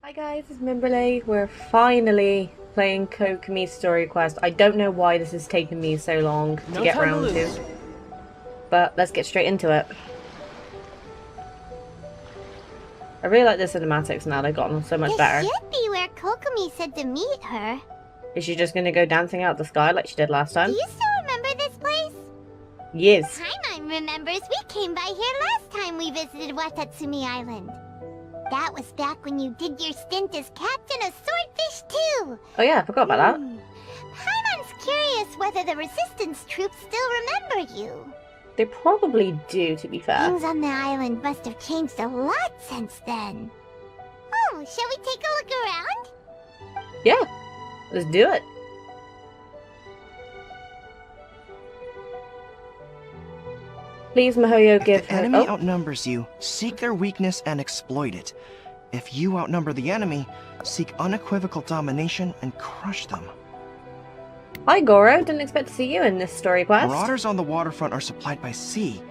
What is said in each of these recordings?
Hi guys, it's Mimbie. We're finally playing Kokomi's story quest. I don't know why this has taken me so long to get round to, but let's get straight into it. I really like the cinematics now, they've gotten so much better. This should be where Kokomi said to meet her. Is she just gonna go dancing out the sky like she did last time? Do you still remember this place? Yes. Paimon remembers we came by here last time we visited Watatsumi Island. That was back when you did your stint as captain of Swordfish too. Oh yeah, I forgot about that. Paimon's curious whether the resistance troops still remember you. They probably do, to be fair. Things on the island must have changed a lot since then. Oh, shall we take a look around? Yeah, let's do it. Please, Mihoyo, give If the enemy outnumbers you, seek their weakness and exploit it. If you outnumber the enemy, seek unequivocal domination and crush them. Hi, Goro. Didn't expect to see you in this story quest. Marauders on the waterfront are supplied by sea.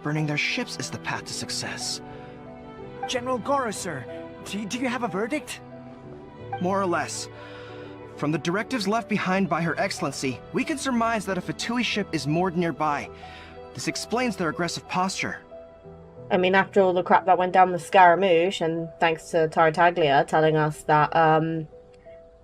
Burning their ships is the path to success. General Goro, sir, do you have a verdict? More or less. From the directives left behind by Her Excellency, we can surmise that a Fatui ship is moored nearby. This explains their aggressive posture. I mean, after all the crap that went down with Scaramouche, and thanks to Tartaglia telling us that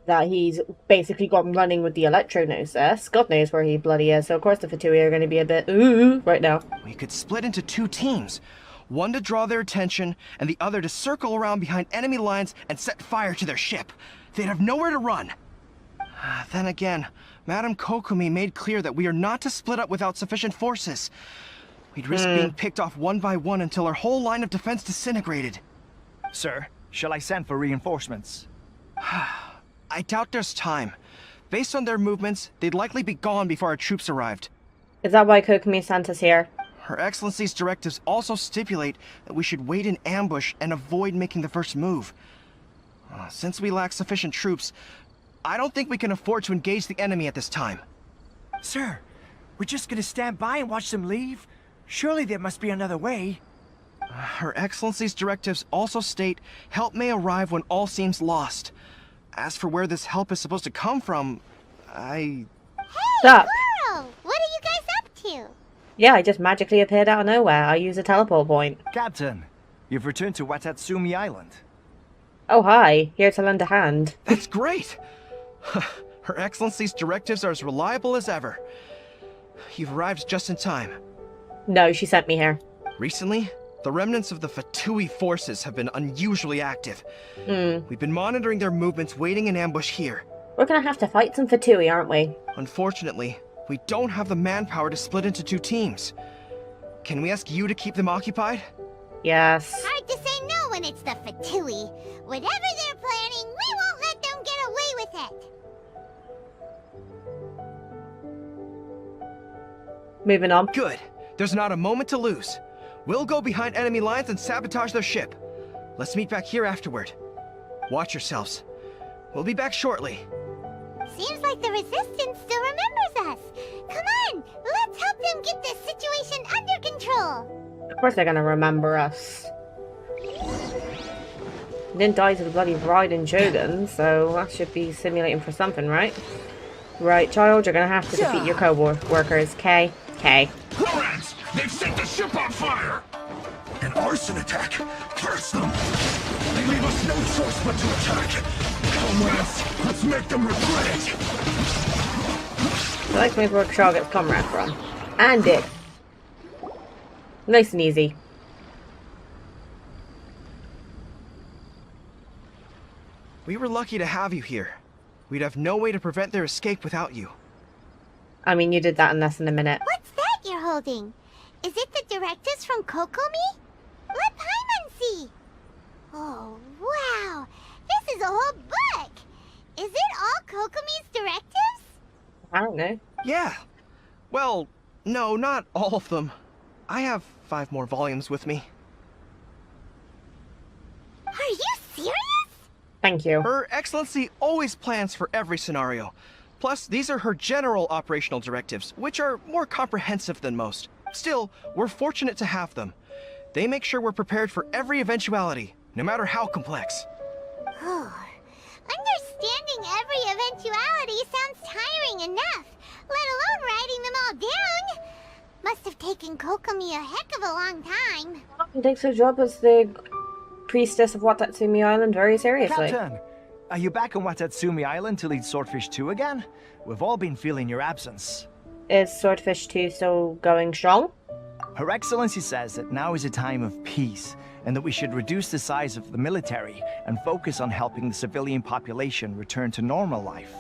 that he's basically gone running with the Electro-Gnosis, God knows where he bloody is, so of course the Fatui are going to be a bit ooh right now. We could split into two teams. One to draw their attention, and the other to circle around behind enemy lines and set fire to their ship. They'd have nowhere to run. Then again, Madame Kokomi made clear that we are not to split up without sufficient forces. We'd risk being picked off one by one until our whole line of defense disintegrated. Sir, shall I send for reinforcements? I doubt there's time. Based on their movements, they'd likely be gone before our troops arrived. Is that why Kokomi sent us here? Her Excellency's directives also stipulate that we should wait in ambush and avoid making the first move. Since we lack sufficient troops, I don't think we can afford to engage the enemy at this time. Sir, we're just gonna stand by and watch them leave? Surely there must be another way. Her Excellency's directives also state help may arrive when all seems lost. As for where this help is supposed to come from, Hey, Stop. Goro! What are you guys up to? Yeah, I just magically appeared out of nowhere. I use a teleport point. Captain, you've returned to Watatsumi Island. Oh hi, here to lend a hand. that's great! Her Excellency's directives are as reliable as ever. You've arrived just in time. No, she sent me here. Recently, the remnants of the Fatui forces have been unusually active. We've been monitoring their movements, waiting in ambush here. We're gonna have to fight some Fatui, aren't we? Unfortunately, we don't have the manpower to split into two teams. Can we ask you to keep them occupied? Yes. Hard to say no when it's the Fatui. Whatever they're planning, we won't let them get away with it. Moving on. Good. There's not a moment to lose. We'll go behind enemy lines and sabotage their ship. Let's meet back here afterward. Watch yourselves. We'll be back shortly. Seems like the Resistance still remembers us. Come on, let's help them get this situation under control. Of course they're gonna remember us. Didn't die to the bloody Raiden Shogun, so that should be simulating for something, right? Right, child, you're gonna have to defeat your co-workers. K. Lawrence! They've set the ship on fire! An arson attack! Curse them! They leave us no choice but to attack! Comrades, let's make them regret it! I like to make where Shaw gets comrade from. And it. Nice and easy. We were lucky to have you here. We'd have no way to prevent their escape without you. I mean, you did that in less than a minute. What's that you're holding? Is it the directives from Kokomi? Let Paimon see. Oh, wow. This is a whole book. Is it all Kokomi's directives? I don't know. Yeah. Well, no, not all of them. I have 5 more volumes with me. Are you serious? Thank you. Her Excellency always plans for every scenario. Plus, these are her general operational directives, which are more comprehensive than most. Still, we're fortunate to have them. They make sure we're prepared for every eventuality, no matter how complex. Understanding every eventuality sounds tiring enough, let alone writing them all down. Must have taken Kokomi a heck of a long time. He takes her job as the priestess of Watatsumi Island very seriously. Captain, are you back on Watatsumi Island to lead Swordfish 2 again? We've all been feeling your absence. Is Swordfish 2 still going strong? Her Excellency says that now is a time of peace, and that we should reduce the size of the military and focus on helping the civilian population return to normal life.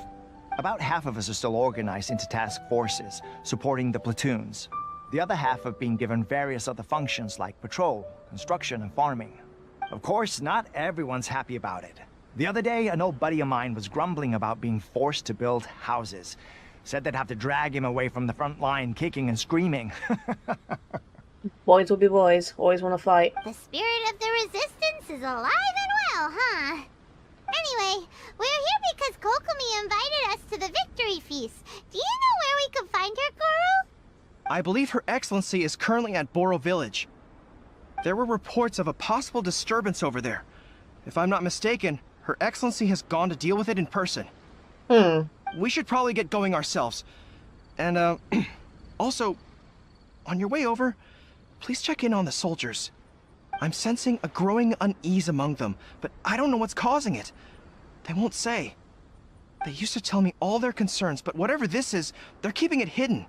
About half of us are still organized into task forces, supporting the platoons. The other half have been given various other functions like patrol, construction, and farming. Of course, not everyone's happy about it. The other day, an old buddy of mine was grumbling about being forced to build houses. Said they'd have to drag him away from the front line, kicking and screaming. Boys will be boys, always want to fight. The spirit of the resistance is alive and well, huh? Anyway, we're here because Kokomi invited us to the victory feast. Do you know where we can find her, Guru? I believe Her Excellency is currently at Boro Village. There were reports of a possible disturbance over there. If I'm not mistaken, Her Excellency has gone to deal with it in person. We should probably get going ourselves. And, also, on your way over, please check in on the soldiers. I'm sensing a growing unease among them, but I don't know what's causing it. They won't say. They used to tell me all their concerns, but whatever this is, they're keeping it hidden.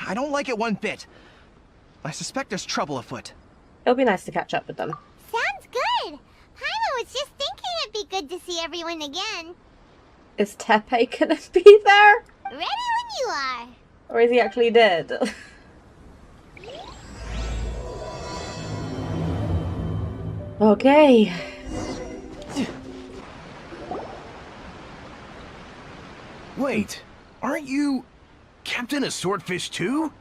I don't like it one bit. I suspect there's trouble afoot. It'll be nice to catch up with them. Sounds good. Paimon was just thinking it'd be good to see everyone again. Is Tepe gonna be there? Ready when you are. Or is he actually dead? Okay. Wait, aren't you Captain of Swordfish 2?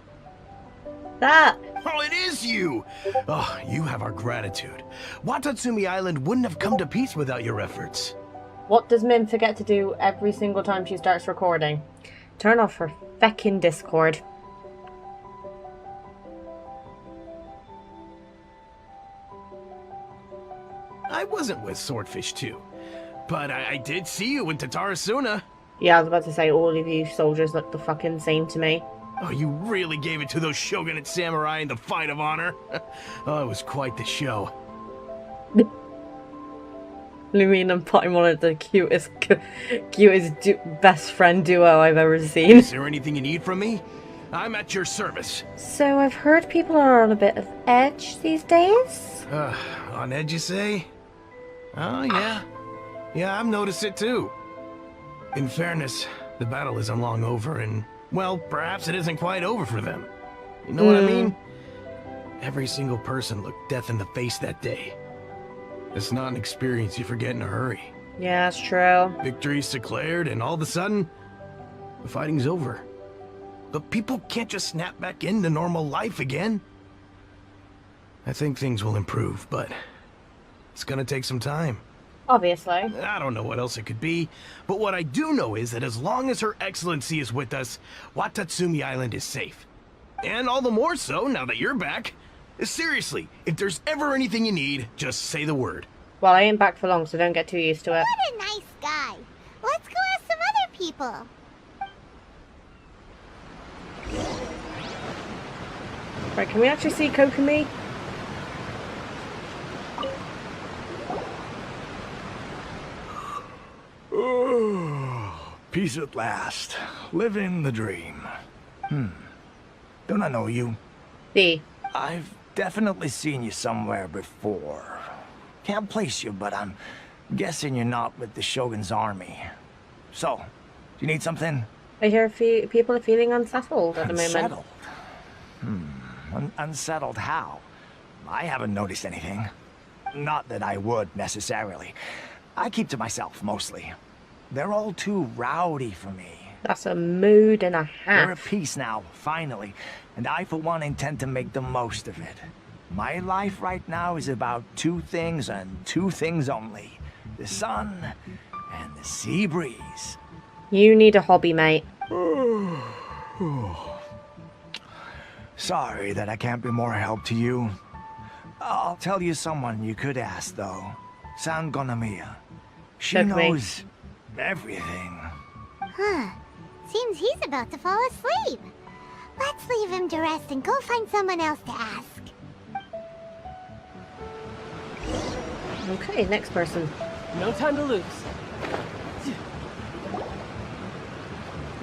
That. Oh, it is you! Oh, you have our gratitude. Watatsumi Island wouldn't have come to peace without your efforts. What does Min forget to do every single time she starts recording? Turn off her feckin' Discord. I wasn't with Swordfish 2, but I did see you in Tatarasuna. Yeah, I was about to say, all of you soldiers look the fucking same to me. Oh, you really gave it to those shogunate samurai in the fight of honor. Oh, it was quite the show. Lumine and Paimon are the cutest best friend duo I've ever seen. Is there anything you need from me? I'm at your service. So I've heard people are on a bit of edge these days. On edge, you say? Oh, yeah. Yeah, I've noticed it too. In fairness, the battle isn't long over, and, well, perhaps it isn't quite over for them. You know what I mean? Every single person looked death in the face that day. It's not an experience you forget in a hurry. Yeah, that's true. Victory's declared, and all of a sudden, the fighting's over. But people can't just snap back into normal life again. I think things will improve, but it's gonna take some time. Obviously. I don't know what else it could be, but what I do know is that as long as Her Excellency is with us, Watatsumi Island is safe. And all the more so now that you're back. Seriously, if there's ever anything you need, just say the word. Well, I ain't back for long, so don't get too used to it. What a nice guy. Let's go ask some other people. Right, can we actually see Kokomi? Oh, peace at last. Living the dream. Don't I know you? B. I've definitely seen you somewhere before. Can't place you, but I'm guessing you're not with the Shogun's army. So, do you need something? I hear people are feeling unsettled at the moment. Unsettled? Unsettled how? I haven't noticed anything. Not that I would, necessarily. I keep to myself, mostly. They're all too rowdy for me. That's a mood and a half. We're at peace now, finally, and I, for one, intend to make the most of it. My life right now is about two things and two things only. The sun and the sea breeze. You need a hobby, mate. Sorry that I can't be more help to you. I'll tell you someone you could ask, though. San Gonomiya. She Took me. knows everything. Huh. Seems he's about to fall asleep. Let's leave him to rest and go find someone else to ask. Okay, next person. No time to lose.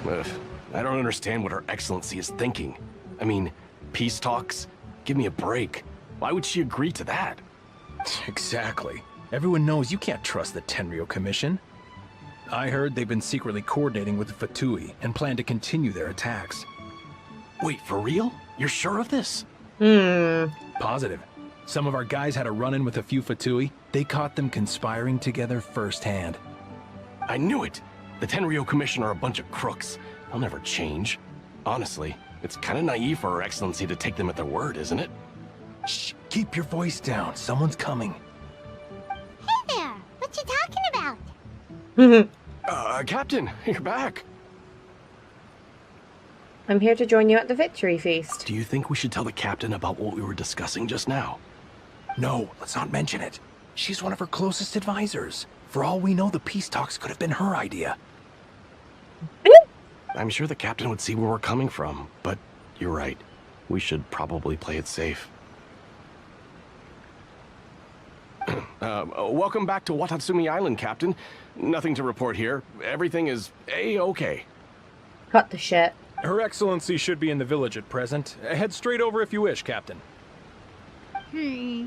Ugh, I don't understand what Her Excellency is thinking. I mean, peace talks? Give me a break. Why would she agree to that? Exactly. Everyone knows you can't trust the Tenryo Commission. I heard they've been secretly coordinating with the Fatui and plan to continue their attacks. Wait, for real? You're sure of this? Positive. Some of our guys had a run-in with a few Fatui. They caught them conspiring together firsthand. I knew it! The Tenryo Commission are a bunch of crooks. They'll never change. Honestly, it's kind of naive for Her Excellency to take them at their word, isn't it? Shh, keep your voice down. Someone's coming. Hey there! What you talking about? Captain, you're back. I'm here to join you at the victory feast. Do you think we should tell the captain about what we were discussing just now? No, let's not mention it. She's one of her closest advisors. For all we know, the peace talks could have been her idea. I'm sure the captain would see where we're coming from, but you're right. We should probably play it safe. Welcome back to Watatsumi Island, Captain. Nothing to report here. Everything is A-okay. Cut the shit. Her Excellency should be in the village at present. Head straight over if you wish, Captain. Paimon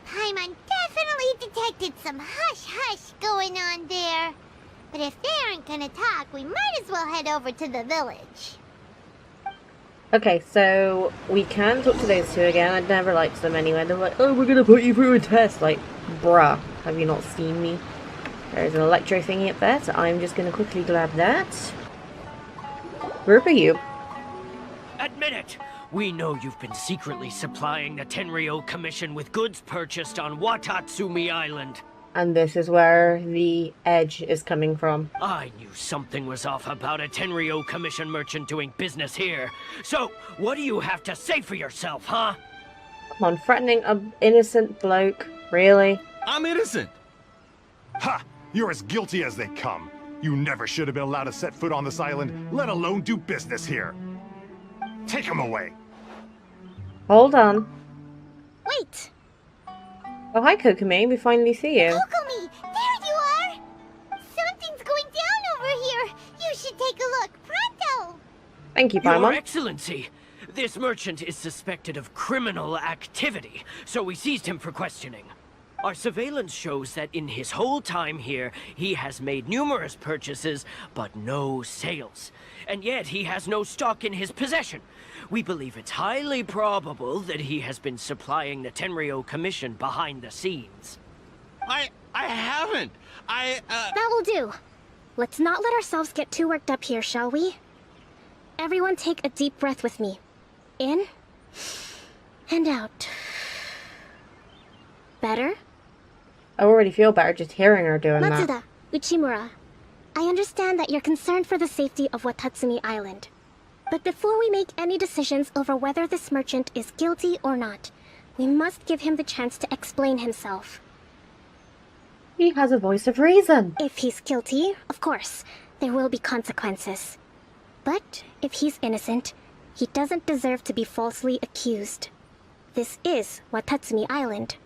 definitely detected some hush-hush going on there. But if they aren't gonna talk, we might as well head over to the village. Okay, so we can talk to those two again. I'd never liked them anyway. They're like, oh, we're gonna put you through a test. Like, bruh, have you not seen me? There's an electro thingy up there, so I'm just gonna quickly grab that. Group are you? Admit it! We know you've been secretly supplying the Tenryo Commission with goods purchased on Watatsumi Island. And this is where the edge is coming from. I knew something was off about a Tenryo Commission merchant doing business here. So, what do you have to say for yourself, huh? Come on, threatening an innocent bloke. Really? I'm innocent! Ha! You're as guilty as they come. You never should have been allowed to set foot on this island, let alone do business here. Take him away. Hold on. Wait! Oh, hi, Kokomi. We finally see you. Kokomi! There you are! Something's going down over here! You should take a look, pronto! Thank you, Your Paimon. Excellency, this merchant is suspected of criminal activity, so we seized him for questioning. Our surveillance shows that in his whole time here, he has made numerous purchases, but no sales. And yet he has no stock in his possession. We believe it's highly probable that he has been supplying the Tenryo Commission behind the scenes. I haven't. That will do. Let's not let ourselves get too worked up here, shall we? Everyone take a deep breath with me. In and out. Better? I already feel better just hearing her doing that. Matsuda, Uchimura, I understand that you're concerned for the safety of Watatsumi Island. But before we make any decisions over whether this merchant is guilty or not, we must give him the chance to explain himself. He has a voice of reason. If he's guilty, of course, there will be consequences. But if he's innocent, he doesn't deserve to be falsely accused. This is Watatsumi Island.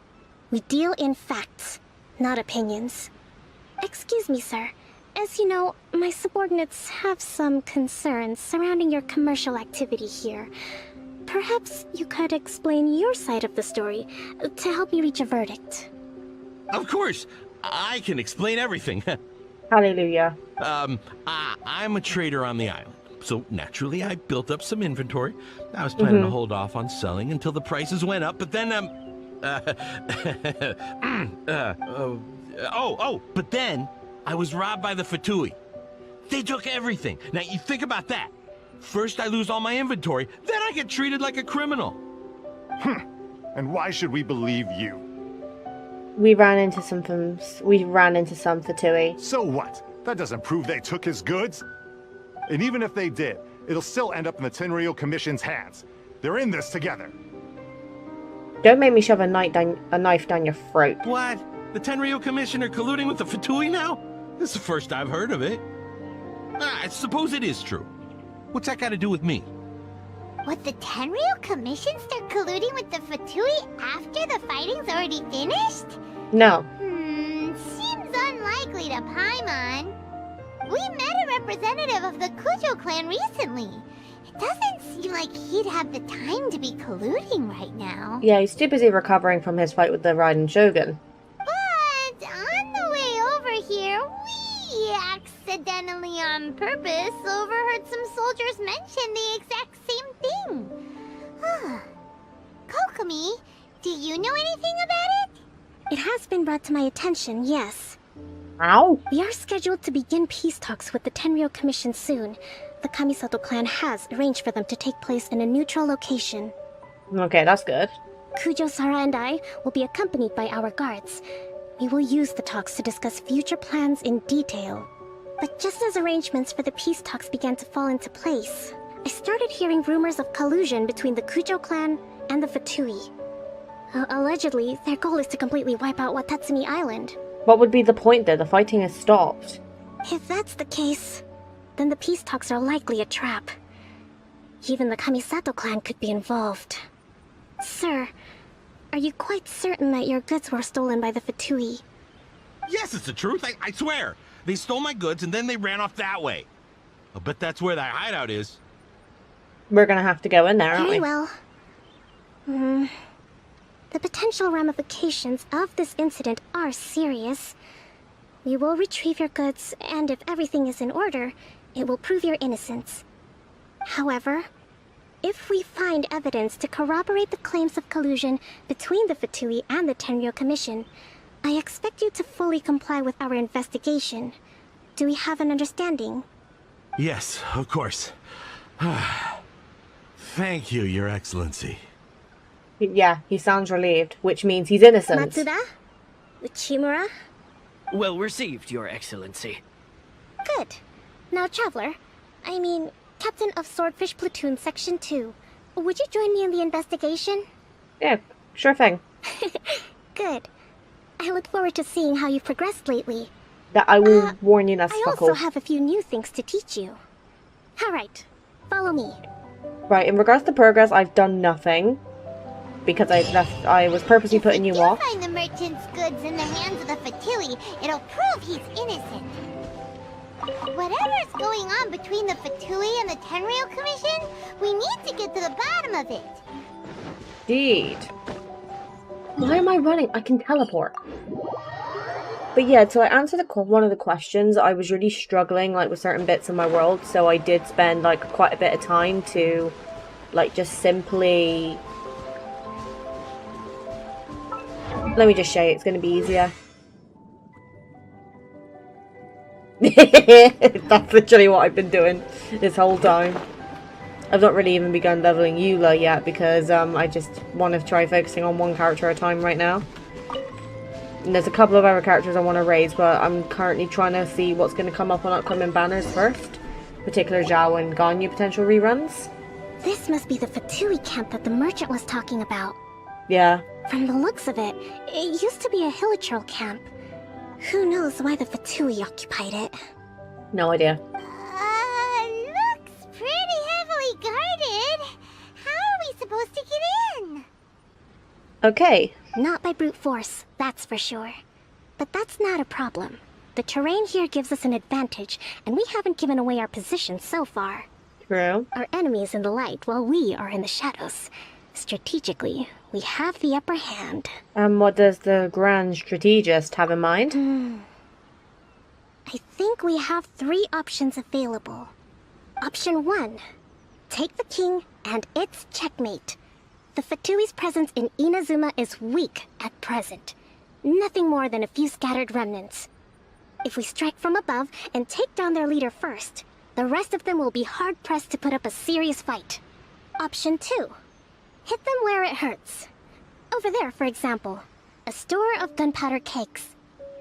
We deal in facts, not opinions. Excuse me, sir. As you know, my subordinates have some concerns surrounding your commercial activity here. Perhaps you could explain your side of the story to help me reach a verdict. Of course, I can explain everything. Hallelujah. I'm a trader on the island, so naturally I built up some inventory. I was planning to hold off on selling until the prices went up, but then but then I was robbed by the Fatui. They took everything. Now you think about that. First I lose all my inventory, then I get treated like a criminal. And why should we believe you? We ran into some Fatui. So what? That doesn't prove they took his goods. And even if they did, it'll still end up in the Tenryo Commission's hands. They're in this together. Don't make me shove a knife down your throat. What? The Tenryo Commissioner colluding with the Fatui now? This is the first I've heard of it. I suppose it is true. What's that got to do with me? Would the Tenryo Commission start colluding with the Fatui after the fighting's already finished? No. Seems unlikely to Paimon. We met a representative of the Kujo clan recently. It doesn't seem like he'd have the time to be colluding right now. Yeah, he's too busy recovering from his fight with the Raiden Shogun. But on the way over here, we accidentally on purpose overheard some soldiers mention the exact same thing. Kokomi, do you know anything about it? It has been brought to my attention, yes. Ow! We are scheduled to begin peace talks with the Tenryo Commission soon. The Kamisato clan has arranged for them to take place in a neutral location. Okay, that's good. Kujo, Sara, and I will be accompanied by our guards. We will use the talks to discuss future plans in detail. But just as arrangements for the peace talks began to fall into place, I started hearing rumors of collusion between the Kujo clan and the Fatui. Allegedly, their goal is to completely wipe out Watatsumi Island. What would be the point there? The fighting has stopped. If that's the case, then the peace talks are likely a trap. Even the Kamisato clan could be involved. Sir, are you quite certain that your goods were stolen by the Fatui? Yes, it's the truth. I swear. They stole my goods and then they ran off that way. I'll bet that's where that hideout is. We're gonna have to go in there, aren't we? Very well. The potential ramifications of this incident are serious. We will retrieve your goods, and if everything is in order, it will prove your innocence. However, if we find evidence to corroborate the claims of collusion between the Fatui and the Tenryo Commission, I expect you to fully comply with our investigation. Do we have an understanding? Yes, of course. Thank you, Your Excellency. Yeah, he sounds relieved, which means he's innocent. Matsuda? Uchimura? Well received, Your Excellency. Good. Now, Traveler, Captain of Swordfish Platoon Section 2, would you join me in the investigation? Yeah, sure thing. Good. I look forward to seeing how you've progressed lately. That I will warn you, that's I fuck also off. have a few new things to teach you. Alright, follow me. Right, in regards to progress, I've done nothing. Because I was purposely putting you off. If we do find the merchant's goods in the hands of the Fatui, it'll prove he's innocent. Whatever's going on between the Fatui and the Tenryo Commission, we need to get to the bottom of it. Indeed. Why am I running? I can teleport. But yeah, so I answered one of the questions. I was really struggling with certain bits of my world, so I did spend quite a bit of time to just simply... Let me just show you, it's going to be easier. That's literally what I've been doing this whole time. I've not really even begun leveling Eula yet because I just want to try focusing on one character at a time right now. And there's a couple of other characters I want to raise, but I'm currently trying to see what's going to come up on upcoming banners first. In particular, Zhao and Ganyu potential reruns. This must be the Fatui camp that the merchant was talking about. Yeah. From the looks of it, it used to be a Hilichurl camp. Who knows why the Fatui occupied it? No idea. Looks pretty heavily guarded. How are we supposed to get in? Okay. Not by brute force, that's for sure. But that's not a problem. The terrain here gives us an advantage, and we haven't given away our position so far. True. Our enemy's in the light while we are in the shadows. Strategically, we have the upper hand. And what does the Grand Strategist have in mind? I think we have 3 options available. Option 1. Take the king and it's checkmate. The Fatui's presence in Inazuma is weak at present. Nothing more than a few scattered remnants. If we strike from above and take down their leader first, the rest of them will be hard-pressed to put up a serious fight. Option 2. Hit them where it hurts. Over there, for example, a store of gunpowder cakes.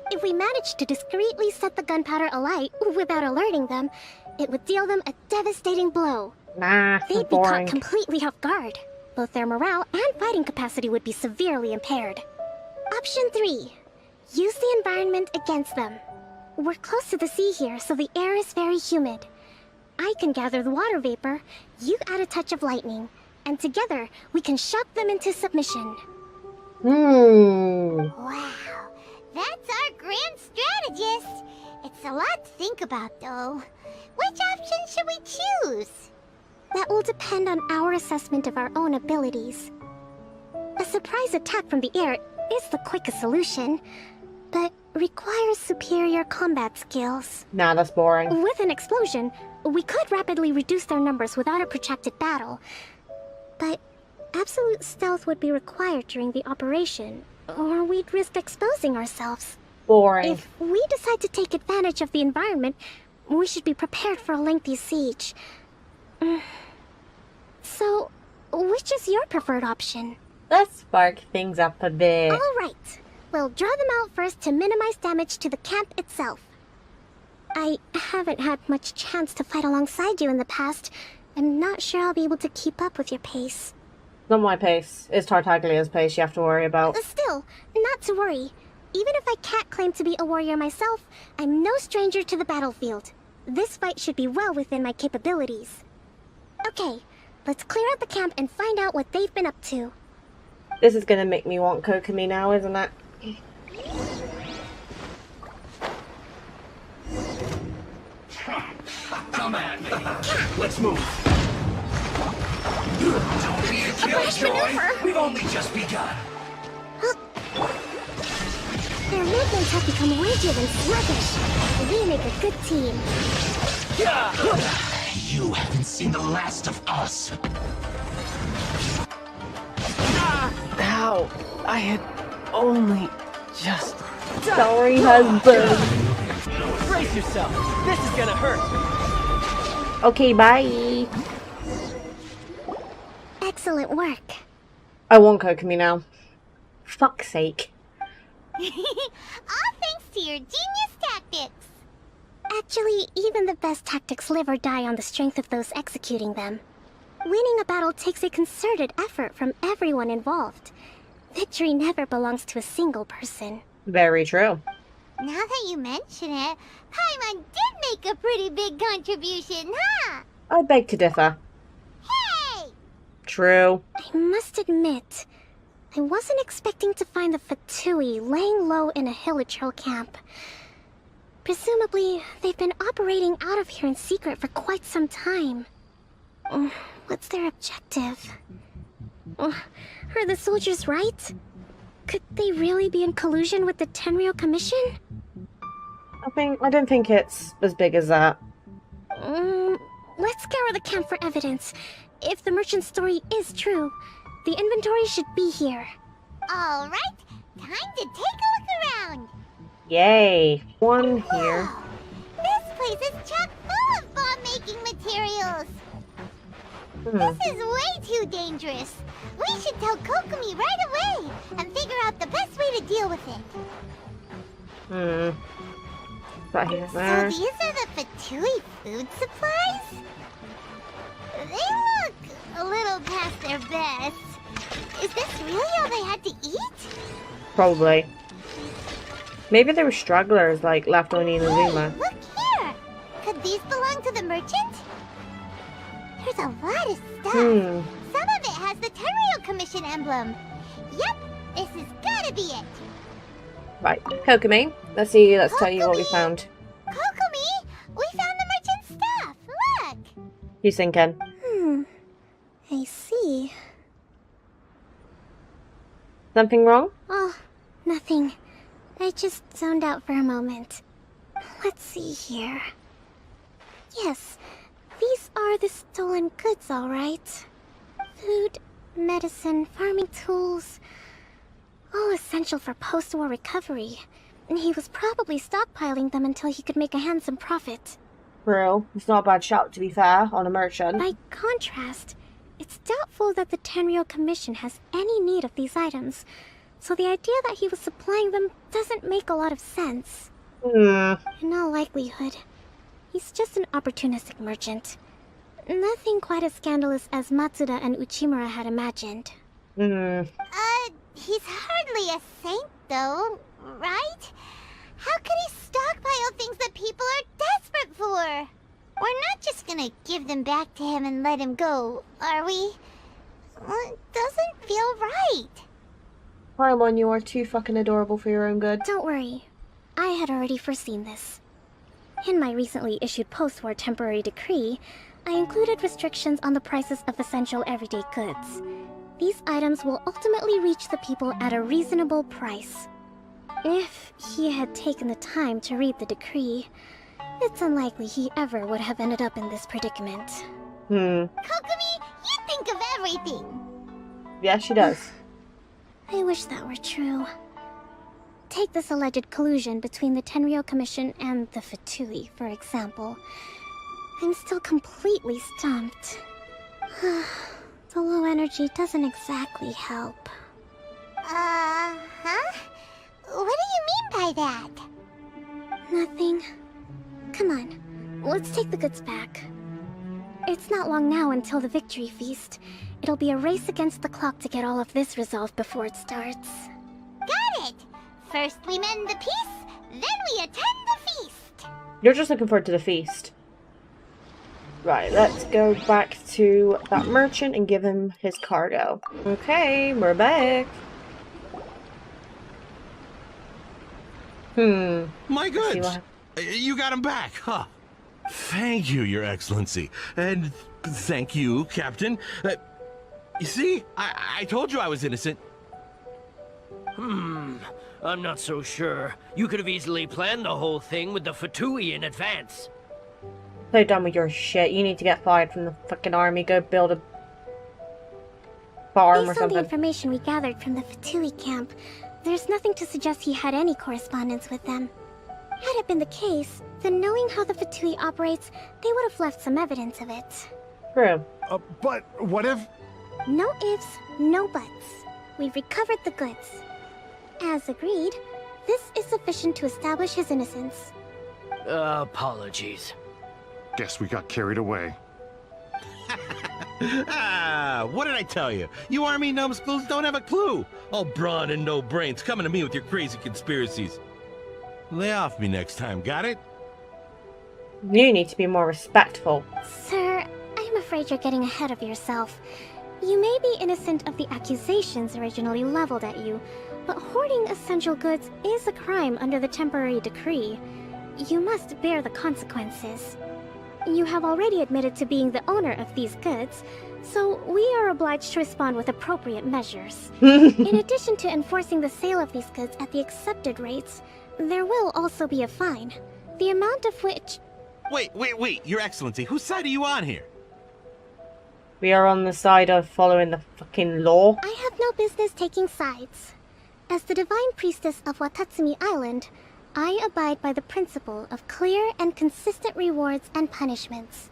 If we manage to discreetly set the gunpowder alight without alerting them, it would deal them a devastating blow. Nah, They'd be boring. caught completely off guard. Both their morale and fighting capacity would be severely impaired. Option 3. Use the environment against them. We're close to the sea here, so the air is very humid. I can gather the water vapor, you add a touch of lightning, and together we can shock them into submission. Wow, that's our grand strategist. It's a lot to think about, though. Which option should we choose? That will depend on our assessment of our own abilities. A surprise attack from the air is the quickest solution, but requires superior combat skills. Nah, that's boring. With an explosion, we could rapidly reduce their numbers without a protracted battle. But absolute stealth would be required during the operation, or we'd risk exposing ourselves. Boring. If we decide to take advantage of the environment, we should be prepared for a lengthy siege. So, which is your preferred option? Let's spark things up a bit. Alright. We'll draw them out first to minimize damage to the camp itself. I haven't had much chance to fight alongside you in the past. I'm not sure I'll be able to keep up with your pace. Not my pace. It's Tartaglia's pace you have to worry about. Still, not to worry. Even if I can't claim to be a warrior myself, I'm no stranger to the battlefield. This fight should be well within my capabilities. Okay, let's clear out the camp and find out what they've been up to. This is gonna make me want Kokomi now, isn't it? Come at me. Let's move. Don't be a killjoy. We've only just begun. Their movements have become rigid and sluggish. We make a good team. You haven't seen the last of us. Ow! I had only just... Sorry, husband. Brace yourself! This is gonna hurt! Okay, bye. Excellent work. I want Kokomi now. Fuck's sake. All thanks to your genius tactics. Actually, even the best tactics live or die on the strength of those executing them. Winning a battle takes a concerted effort from everyone involved. Victory never belongs to a single person. Very true. Now that you mention it, Paimon did make a pretty big contribution, huh? I beg to differ. Hey! True. I must admit, I wasn't expecting to find the Fatui laying low in a Hilichurl camp. Presumably, they've been operating out of here in secret for quite some time. What's their objective? Are the soldiers right? Could they really be in collusion with the Tenryou Commission? I don't think it's as big as that. Let's scour the camp for evidence. If the merchant's story is true, the inventory should be here. All right, time to take a look around. Yay. One here. Whoa, this place is chock full of bomb-making materials. This is way too dangerous. We should tell Kokomi right away and figure out the best way to deal with it. Right here, So there. these are the Fatui food supplies? They look a little past their best. Is this really all they had to eat? Probably. Maybe they were stragglers like left only in Azuma. Look here! Could these belong to the merchant? There's a lot of stuff. Some of it has the Tenryou Commission emblem. Yep, this has gotta be it. Right, Kokomi. Let's tell you what we found. Kokomi, we found the merchant's stuff. Look. You thinking? I see. Something wrong? Oh, nothing. I just zoned out for a moment. Let's see here. Yes, these are the stolen goods, all right. Food, medicine, farming tools. All essential for post-war recovery. And he was probably stockpiling them until he could make a handsome profit. Real. It's not a bad shout, to be fair, on a merchant. By contrast, it's doubtful that the Tenryou Commission has any need of these items, so the idea that he was supplying them doesn't make a lot of sense. In all likelihood, he's just an opportunistic merchant. Nothing quite as scandalous as Matsuda and Uchimura had imagined. He's hardly a saint, though. right? How could he stockpile things that people are desperate for? We're not just gonna give them back to him and let him go, are we? Well, it doesn't feel right. Paimon, you are too fucking adorable for your own good. Don't worry. I had already foreseen this. In my recently issued post-war temporary decree, I included restrictions on the prices of essential everyday goods. These items will ultimately reach the people at a reasonable price. If he had taken the time to read the decree, it's unlikely he ever would have ended up in this predicament. Kokomi, you think of everything. Yeah, she does. I wish that were true. Take this alleged collusion between the Tenryou Commission and the Fatui, for example. I'm still completely stumped. The low energy doesn't exactly help. Huh? What do you mean by that? Nothing. Come on, let's take the goods back. It's not long now until the victory feast. It'll be a race against the clock to get all of this resolved before it starts. Got it! First we mend the peace, then we attend the feast! You're just looking forward to the feast. Right, let's go back to that merchant and give him his cargo. Okay, we're back. My See goods! what- You got him back, huh? Thank you, Your Excellency. And thank you, Captain. You see? I told you I was innocent. I'm not so sure. You could have easily planned the whole thing with the Fatui in advance. So done with your shit. You need to get fired from the fucking army. Go build a farm or Based on the something. information we gathered from the Fatui camp, there's nothing to suggest he had any correspondence with them. Had it been the case, then knowing how the Fatui operates, they would have left some evidence of it. True. But what if... No ifs, no buts. We've recovered the goods. As agreed, this is sufficient to establish his innocence. Apologies. Guess we got carried away. What did I tell you? You army numbskulls don't have a clue. All brawn and no brains coming to me with your crazy conspiracies. Lay off me next time, got it? You need to be more respectful. Sir, I'm afraid you're getting ahead of yourself. You may be innocent of the accusations originally leveled at you, but hoarding essential goods is a crime under the temporary decree. You must bear the consequences. You have already admitted to being the owner of these goods, so we are obliged to respond with appropriate measures. In addition to enforcing the sale of these goods at the accepted rates, there will also be a fine, the amount of which... Wait, Your Excellency, whose side are you on here? We are on the side of following the fucking law. I have no business taking sides. As the Divine Priestess of Watatsumi Island, I abide by the principle of clear and consistent rewards and punishments.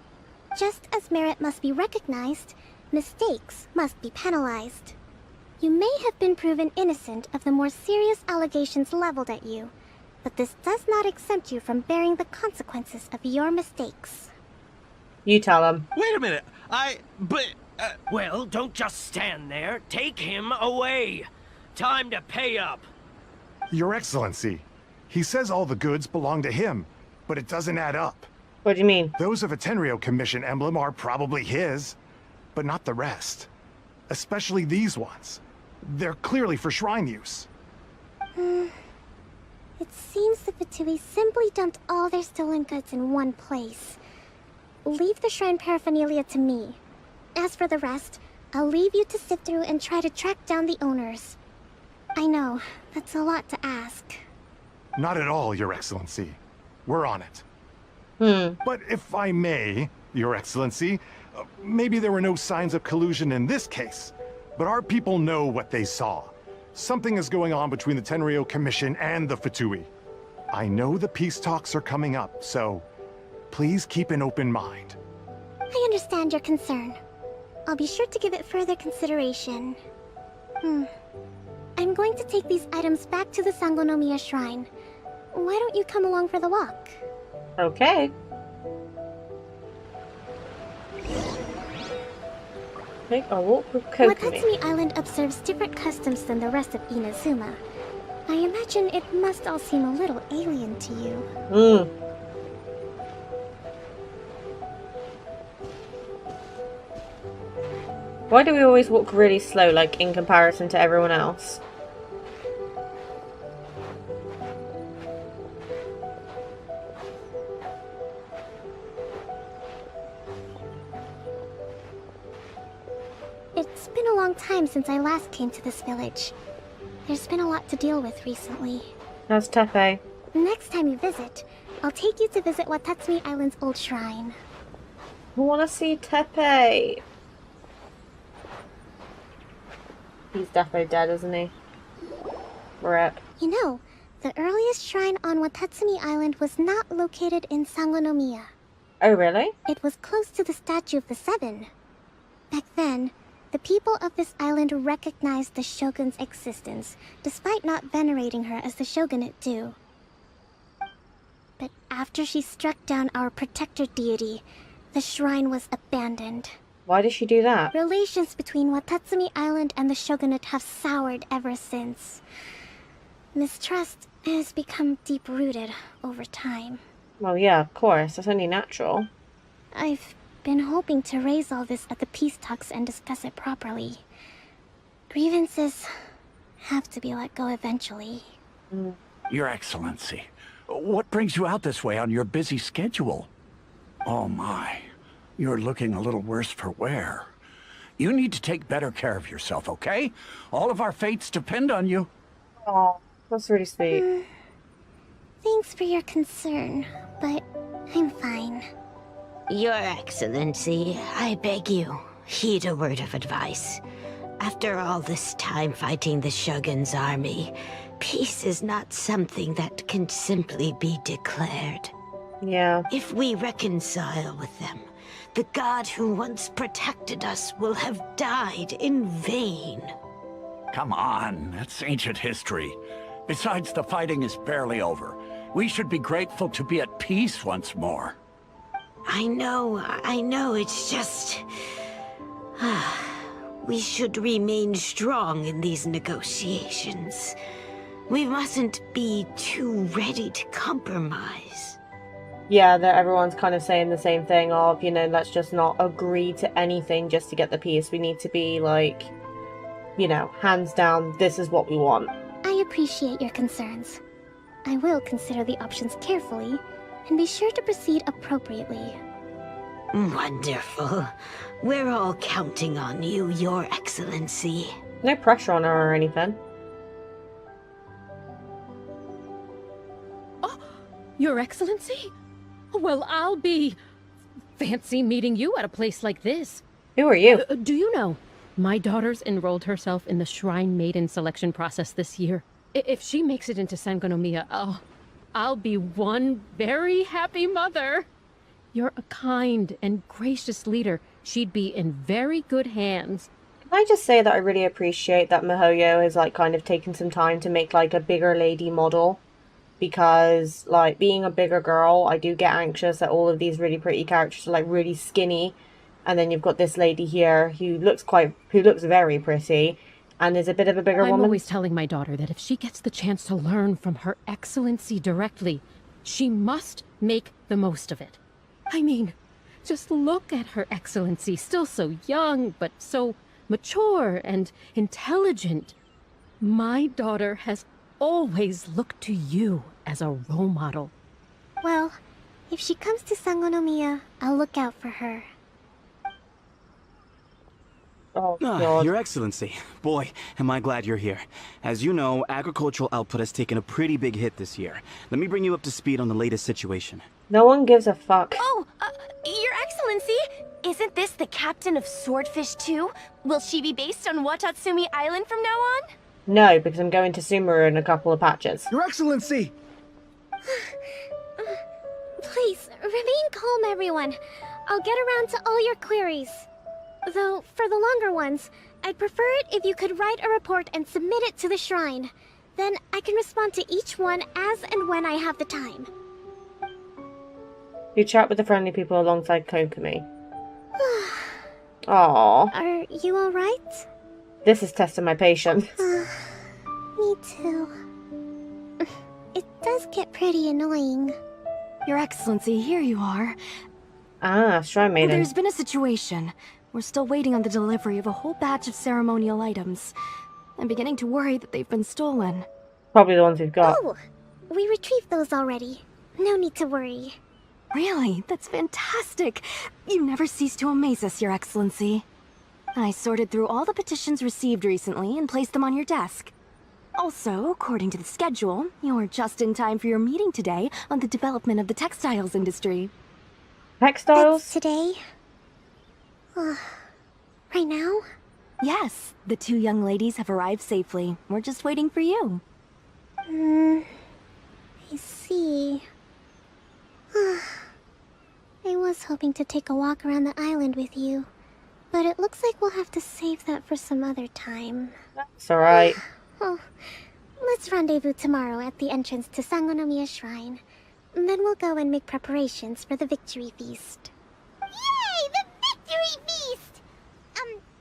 Just as merit must be recognized, mistakes must be penalized. You may have been proven innocent of the more serious allegations leveled at you, but this does not exempt you from bearing the consequences of your mistakes. You tell him. Wait a minute, Well, don't just stand there. Take him away. Time to pay up. Your Excellency, he says all the goods belong to him, but it doesn't add up. What do you mean? Those of a Tenryou Commission emblem are probably his, but not the rest. Especially these ones. They're clearly for shrine use. It seems the Fatui simply dumped all their stolen goods in one place. Leave the shrine paraphernalia to me. As for the rest, I'll leave you to sift through and try to track down the owners. I know, that's a lot to ask. Not at all, Your Excellency. We're on it. But if I may, Your Excellency, maybe there were no signs of collusion in this case, but our people know what they saw. Something is going on between the Tenryou Commission and the Fatui. I know the peace talks are coming up, so please keep an open mind. I understand your concern. I'll be sure to give it further consideration. I'm going to take these items back to the Sangonomiya Shrine. Why don't you come along for the walk? Okay. Take a walk with Kokomi. Watatsumi Island observes different customs than the rest of Inazuma. I imagine it must all seem a little alien to you. Why do we always walk really slow, like, in comparison to everyone else? It's been a long time since I last came to this village. There's been a lot to deal with recently. How's Tepe? Next time you visit, I'll take you to visit Watatsumi Island's old shrine. I want to see Tepe. He's definitely dead, isn't he? Rip. You know, the earliest shrine on Watatsumi Island was not located in Sangonomiya. Oh, really? It was close to the Statue of the Seven. Back then, the people of this island recognized the shogun's existence, despite not venerating her as the shogunate do. But after she struck down our protector deity, the shrine was abandoned. Why did she do that? Relations between Watatsumi Island and the shogunate have soured ever since. Mistrust has become deep-rooted over time. Well, yeah, of course. That's only natural. I've been hoping to raise all this at the peace talks and discuss it properly. Grievances have to be let go eventually. Your Excellency, what brings you out this way on your busy schedule? Oh my, you're looking a little worse for wear. You need to take better care of yourself, okay? All of our fates depend on you. Oh, that's really sweet. Thanks for your concern, but I'm fine. Your Excellency, I beg you, heed a word of advice. After all this time fighting the Shogun's army, peace is not something that can simply be declared. Yeah. If we reconcile with them, the god who once protected us will have died in vain. Come on, that's ancient history. Besides, the fighting is barely over. We should be grateful to be at peace once more. I know, it's just... we should remain strong in these negotiations. We mustn't be too ready to compromise. Yeah, everyone's kind of saying the same thing of, you know, let's just not agree to anything just to get the peace. We need to be like, you know, hands down, this is what we want. I appreciate your concerns. I will consider the options carefully, and be sure to proceed appropriately. Wonderful. We're all counting on you, Your Excellency. No pressure on her or anything. Oh, Your Excellency? Well, I'll be... fancy meeting you at a place like this. Who are you? Do you know, my daughter's enrolled herself in the Shrine Maiden selection process this year. If she makes it into Sangonomiya, I'll be one very happy mother. You're a kind and gracious leader. She'd be in very good hands. Can I just say that I really appreciate that Mihoyo has, like, kind of taken some time to make, like, a bigger lady model. Because, like, being a bigger girl, I do get anxious that all of these really pretty characters are, like, really skinny. And then you've got this lady here who looks very pretty. And is a bit of a bigger woman. I'm always telling my daughter that if she gets the chance to learn from Her Excellency directly, she must make the most of it. I mean, just look at Her Excellency, still so young, but so mature and intelligent. My daughter has always looked to you as a role model. Well, if she comes to Sangonomiya, I'll look out for her. Oh, God. Your Excellency, boy, am I glad you're here. As you know, agricultural output has taken a pretty big hit this year. Let me bring you up to speed on the latest situation. No one gives a fuck. Oh, Your Excellency, isn't this the captain of Swordfish 2? Will she be based on Watatsumi Island from now on? No, because I'm going to Sumeru in a couple of patches. Your Excellency! Please, remain calm, everyone. I'll get around to all your queries. Though, for the longer ones, I'd prefer it if you could write a report and submit it to the shrine. Then I can respond to each one as and when I have the time. You chat with the friendly people alongside Kokomi. Aww. Are you alright? This is testing my patience. Me too. does get pretty annoying. Your Excellency, here you are. Ah, Shrine Maiden. There's been a situation. We're still waiting on the delivery of a whole batch of ceremonial items. I'm beginning to worry that they've been stolen. Probably the ones we've got. Oh, we retrieved those already. No need to worry. Really? That's fantastic. You never cease to amaze us, Your Excellency. I sorted through all the petitions received recently and placed them on your desk. Also, according to the schedule, you're just in time for your meeting today on the development of the textiles industry. Textiles? That's today? Right now? Yes, the 2 young ladies have arrived safely. We're just waiting for you. I see. I was hoping to take a walk around the island with you, but it looks like we'll have to save that for some other time. It's alright. Oh, let's rendezvous tomorrow at the entrance to Sangonomiya Shrine. Then we'll go and make preparations for the victory feast. Yay! The victory feast!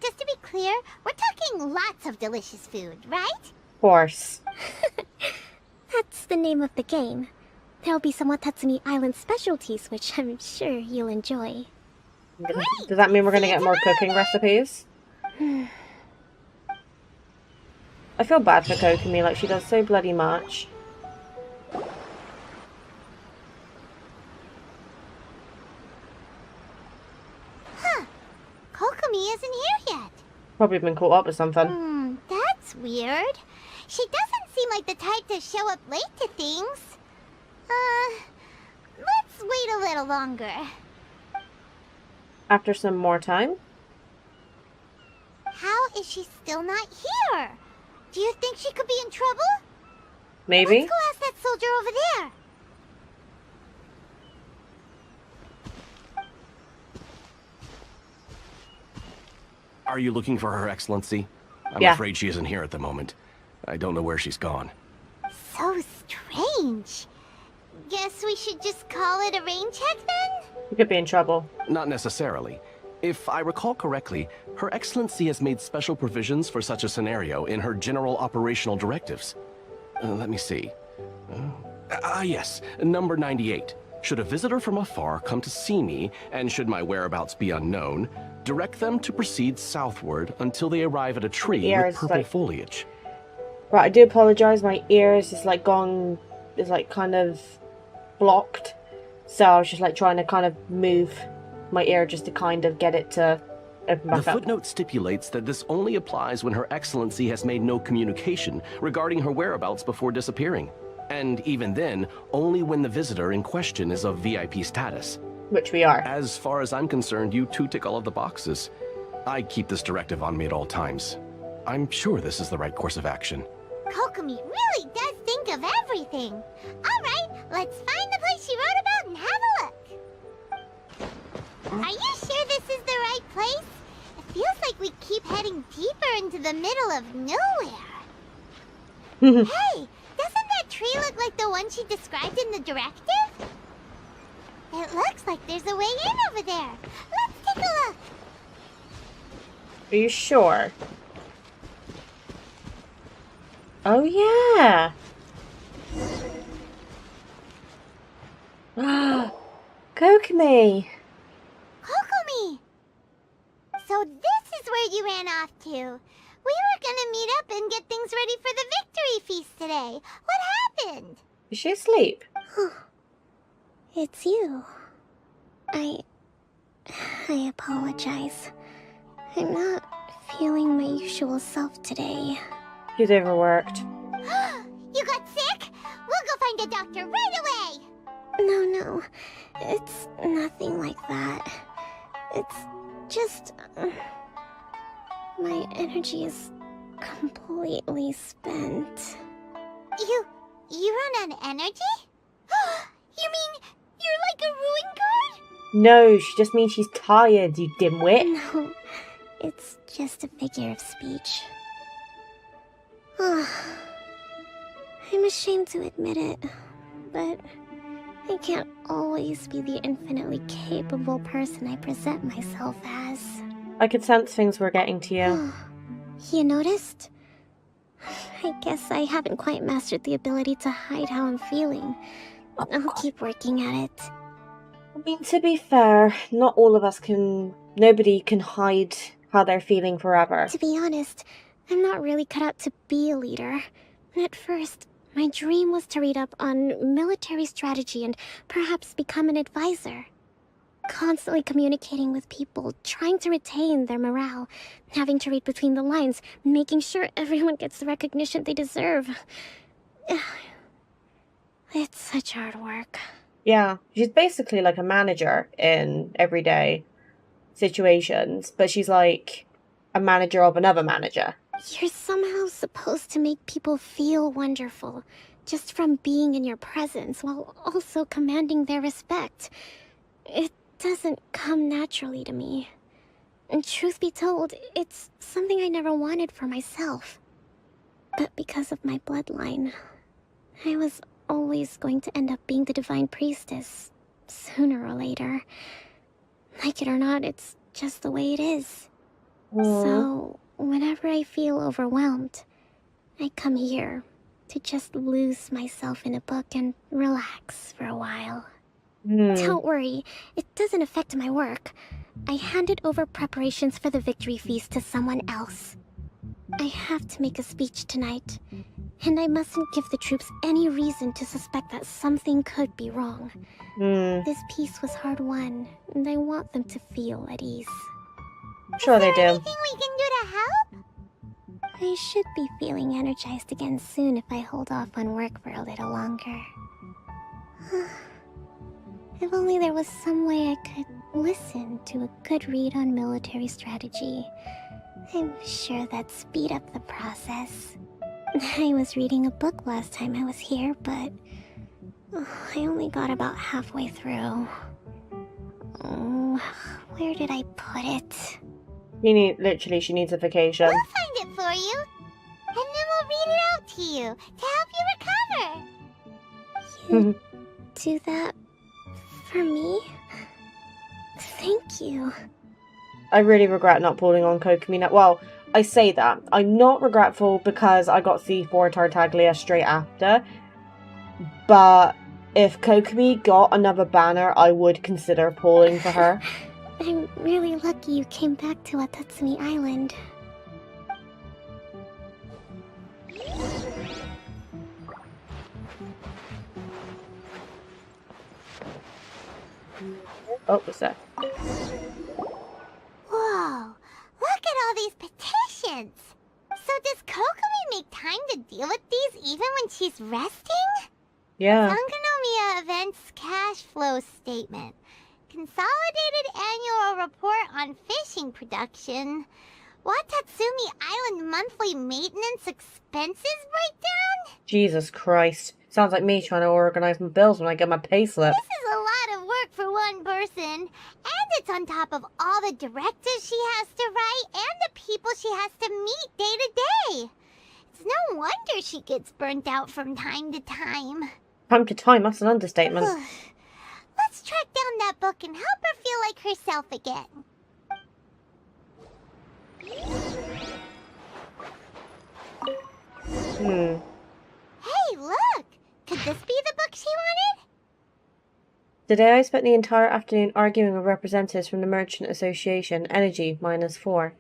Just to be clear, we're talking lots of delicious food, right? Of course. That's the name of the game. There'll be some Watatsumi Island specialties, which I'm sure you'll enjoy. Great. Does that mean we're gonna get more cooking recipes? I feel bad for Kokomi, like she does so bloody much. Huh. Kokomi isn't here yet. Probably been caught up with something. That's weird. She doesn't seem like the type to show up late to things. Let's wait a little longer. After some more time? How is she still not here? Do you think she could be in trouble? Maybe. Let's go ask that soldier over there. Are you looking for Her Excellency? I'm Yeah. afraid she isn't here at the moment. I don't know where she's gone. So strange. Guess we should just call it a rain check then? We could be in trouble. Not necessarily. If I recall correctly, Her Excellency has made special provisions for such a scenario in her general operational directives. Let me see. Yes, number 98. Should a visitor from afar come to see me, and should my whereabouts be unknown, direct them to proceed southward until they arrive at a tree with purple foliage. Right, I do apologise, my ears is like gone, is like kind of blocked. So I was just like trying to kind of move my ear just to kind of get it to open back The up. footnote stipulates that this only applies when Her Excellency has made no communication regarding her whereabouts before disappearing. And even then, only when the visitor in question is of VIP status. Which we are. As far as I'm concerned, you two tick all of the boxes. I keep this directive on me at all times. I'm sure this is the right course of action. Kokomi really does think of everything. Alright, let's find the place she wrote about and have a look. Are you sure this is the right place? It feels like we keep heading deeper into the middle of nowhere. Hey, doesn't that tree look like the one she described in the directive? It looks like there's a way in over there. Let's take a look. Are you sure? Oh yeah. Kokomi. Kokomi! So this is where you ran off to. We were gonna meet up and get things ready for the victory feast today. What happened? Is she asleep? It's you. I apologize. I'm not feeling my usual self today. She's overworked. You got sick? We'll go find a doctor right away! No. It's nothing like that. It's just... my energy is completely spent. You run on energy? You mean you're like a ruin guard? No, she just means she's tired, you dimwit. No, it's just a figure of speech. I'm ashamed to admit it, but I can't always be the infinitely capable person I present myself as. I could sense things were getting to you. You noticed? I guess I haven't quite mastered the ability to hide how I'm feeling. I'll keep working at it. I mean, to be fair, not all of us can... Nobody can hide how they're feeling forever. To be honest, I'm not really cut out to be a leader. At first, my dream was to read up on military strategy and perhaps become an advisor. Constantly communicating with people, trying to retain their morale, having to read between the lines, making sure everyone gets the recognition they deserve. It's such hard work. Yeah, she's basically like a manager in everyday situations, but she's like a manager of another manager. You're somehow supposed to make people feel wonderful, just from being in your presence, while also commanding their respect. It doesn't come naturally to me. And truth be told, it's something I never wanted for myself. But because of my bloodline, I was always going to end up being the Divine Priestess, sooner or later. Like it or not, it's just the way it is. So, whenever I feel overwhelmed, I come here to just lose myself in a book and relax for a while. Don't worry, it doesn't affect my work. I handed over preparations for the victory feast to someone else. I have to make a speech tonight, and I mustn't give the troops any reason to suspect that something could be wrong. This peace was hard-won, and I want them to feel at ease. Sure they do. Anything we can do to help? I should be feeling energized again soon if I hold off on work for a little longer. If only there was some way I could listen to a good read on military strategy. I'm sure that'd speed up the process. I was reading a book last time I was here, but I only got about halfway through. Where did I put it? Literally, she needs a vacation. We'll find it for you, and then we'll read it out to you to help you recover. You do that for me? Thank you. I really regret not pulling on Kokomi now. Well, I say that. I'm not regretful because I got C4 Tartaglia straight after. But if Kokomi got another banner, I would consider pulling for her. I'm really lucky you came back to Watatsumi Island. Oh, what's that? Whoa, look at all these petitions. So does Kokomi make time to deal with these even when she's resting? Yeah. Sangonomiya Events Cash Flow Statement. Consolidated Annual Report on Fishing Production. Watatsumi Island Monthly Maintenance Expenses Breakdown? Jesus Christ. Sounds like me trying to organize my bills when I get my payslip. This is a lot of work for one person. And it's on top of all the directives she has to write and the people she has to meet day to day. It's no wonder she gets burnt out from time to time. Time to time, that's an understatement. Let's track down that book and help her feel like herself again. Hey, look! Could this be the book she wanted? Today I spent the entire afternoon arguing with representatives from the Merchant Association, Energy -4.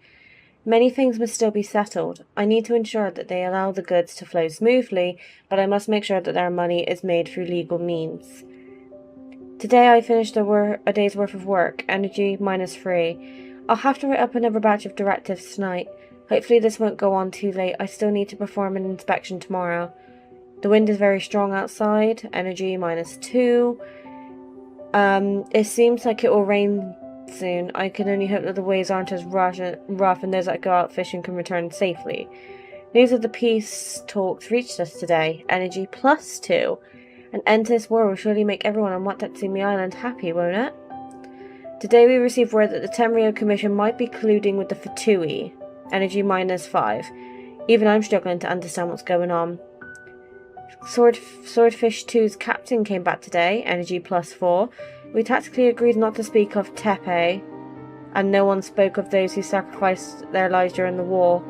Many things must still be settled. I need to ensure that they allow the goods to flow smoothly, but I must make sure that their money is made through legal means. Today I finished a day's worth of work, Energy -3. I'll have to write up another batch of directives tonight. Hopefully this won't go on too late. I still need to perform an inspection tomorrow. The wind is very strong outside, Energy -2. It seems like it will rain soon. I can only hope that the waves aren't as rough and those that go out fishing can return safely. News of the peace talks reached us today, Energy +2. An end to this war will surely make everyone on Watatsumi Island happy, won't it? Today we received word that the Tenryou Commission might be colluding with the Fatui, Energy -5. Even I'm struggling to understand what's going on. Swordfish 2's captain came back today, Energy +4. We tactically agreed not to speak of Tepe, and no one spoke of those who sacrificed their lives during the war.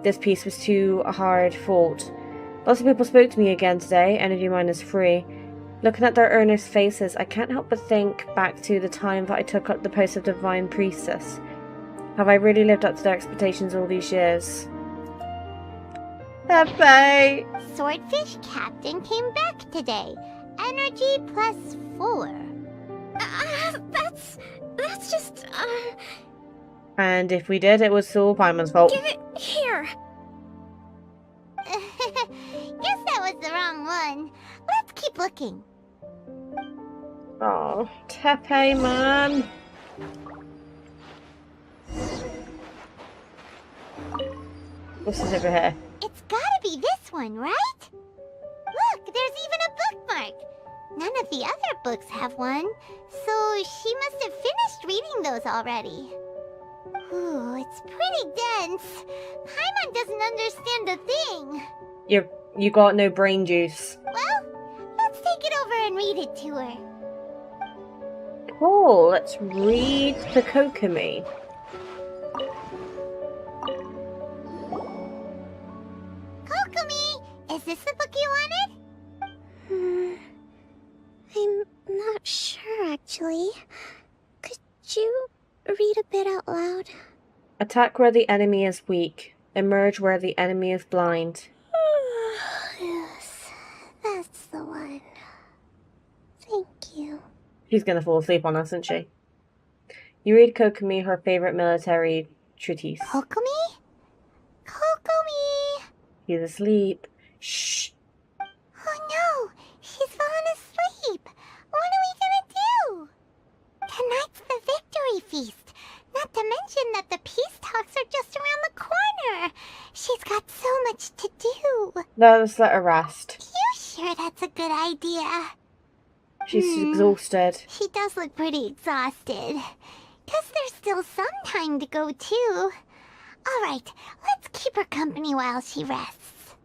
This piece was too hard fought. Lots of people spoke to me again today, energy minus 3. Looking at their earnest faces, I can't help but think back to the time that I took up the post of Divine Priestess. Have I really lived up to their expectations all these years? Pepe! Swordfish Captain came back today. Energy plus 4. That's just, And if we did, it was all Paimon's fault. Give it here! Guess that was the wrong one. Let's keep looking. Oh, Tepe, man. What's this over here? It's gotta be this one, right? Look, there's even a bookmark. None of the other books have one, so she must have finished reading those already. Ooh, it's pretty dense. Paimon doesn't understand a thing. You got no brain juice. Well, let's take it over and read it to her. Cool, let's read the Kokomi. Kokomi, is this the book you wanted? I'm not sure, actually. Could you read a bit out loud? Attack where the enemy is weak. Emerge where the enemy is blind. Yes, that's the one. Thank you. She's gonna fall asleep on us, isn't she? You read Kokomi her favorite military treatise. Kokomi? Kokomi! He's asleep. Shh. Oh no, she's fallen asleep. What are we gonna do? Tonight's the victory feast. Not to mention that the peace talks are just around the corner. She's got so much to do. Let's let her rest. You sure that's a good idea? She's exhausted. She does look pretty exhausted. Guess there's still some time to go too. Alright, let's keep her company while she rests.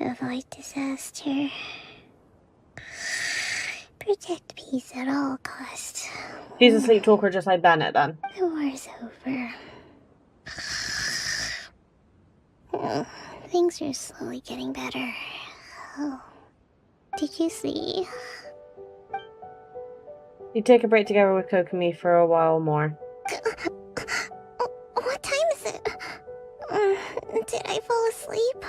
Avoid disaster. Protect peace at all costs. She's a sleep talker just like Bennett then. The war's over. Things are slowly getting better. Oh. Did you see? You take a break together with Kokomi for a while more. What time is it? Did I fall asleep?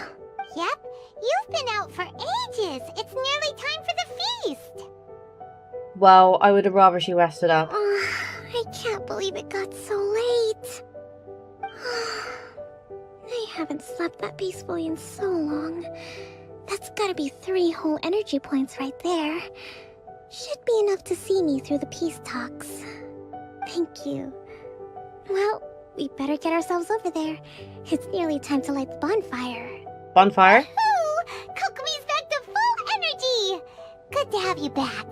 Yep, you've been out for ages. It's nearly time for the feast. Well, I would have rather she rested up. I can't believe it got so late. I haven't slept that peacefully in so long. That's gotta be 3 whole energy points right there. Should be enough to see me through the peace talks. Thank you. Well, we better get ourselves over there. It's nearly time to light the bonfire. Bonfire? Ooh, Kokomi's back to full energy. Good to have you back.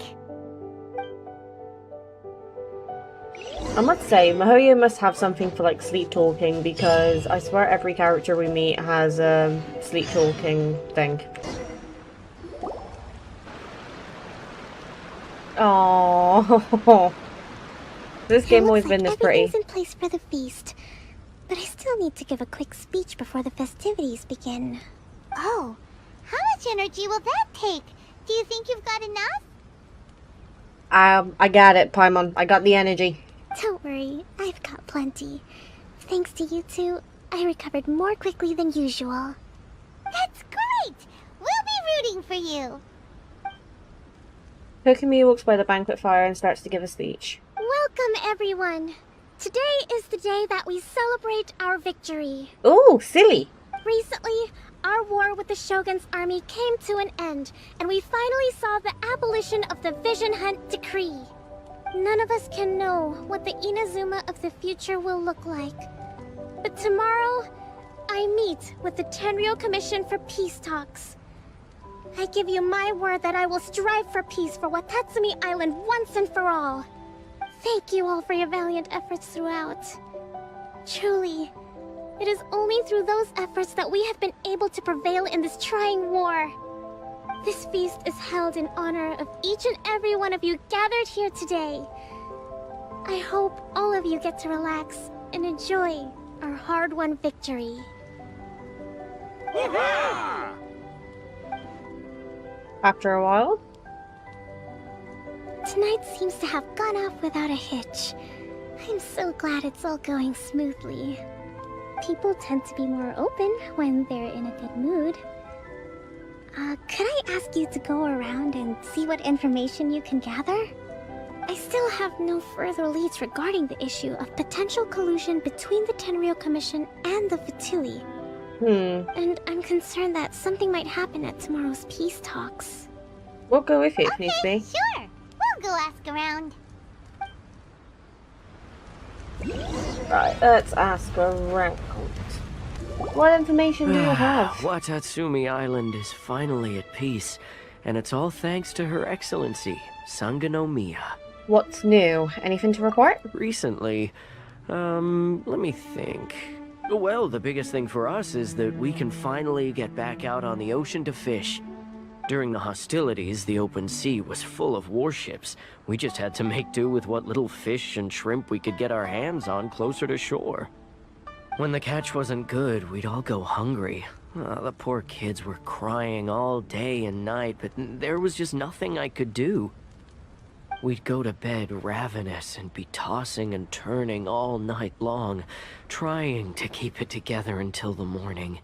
I must say, Mihoyo must have something for like sleep talking because I swear every character we meet has a sleep talking thing. Oh, this game always been this pretty. Everything's in place for the feast, but I still need to give a quick speech before the festivities begin. Oh, how much energy will that take? Do you think you've got enough? I got it, Paimon. I got the energy. Don't worry, I've got plenty. Thanks to you two, I recovered more quickly than usual. That's great! We'll be rooting for you. Kokomi walks by the banquet fire and starts to give a speech. Welcome, everyone. Today is the day that we celebrate our victory. Ooh, silly. Recently, our war with the Shogun's army came to an end, and we finally saw the abolition of the Vision Hunt Decree. None of us can know what the Inazuma of the future will look like. But tomorrow, I meet with the Tenryou Commission for Peace Talks. I give you my word that I will strive for peace for Watatsumi Island once and for all. Thank you all for your valiant efforts throughout. Truly, it is only through those efforts that we have been able to prevail in this trying war. This feast is held in honor of each and every one of you gathered here today. I hope all of you get to relax and enjoy our hard-won victory. After a while. Tonight seems to have gone off without a hitch. I'm so glad it's all going smoothly. People tend to be more open when they're in a good mood. Could I ask you to go around and see what information you can gather? I still have no further leads regarding the issue of potential collusion between the Tenryou Commission and the Fatui. And I'm concerned that something might happen at tomorrow's peace talks. We'll go with you if needs be. Sure. We'll go ask around. Right, let's ask around. What information do you have? Watatsumi Island is finally at peace, and it's all thanks to Her Excellency, Sangonomiya. What's new? Anything to report? Recently, let me think. Well, the biggest thing for us is that we can finally get back out on the ocean to fish. During the hostilities, the open sea was full of warships. We just had to make do with what little fish and shrimp we could get our hands on closer to shore. When the catch wasn't good, we'd all go hungry. The poor kids were crying all day and night, but there was just nothing I could do. We'd go to bed ravenous and be tossing and turning all night long, trying to keep it together until the morning.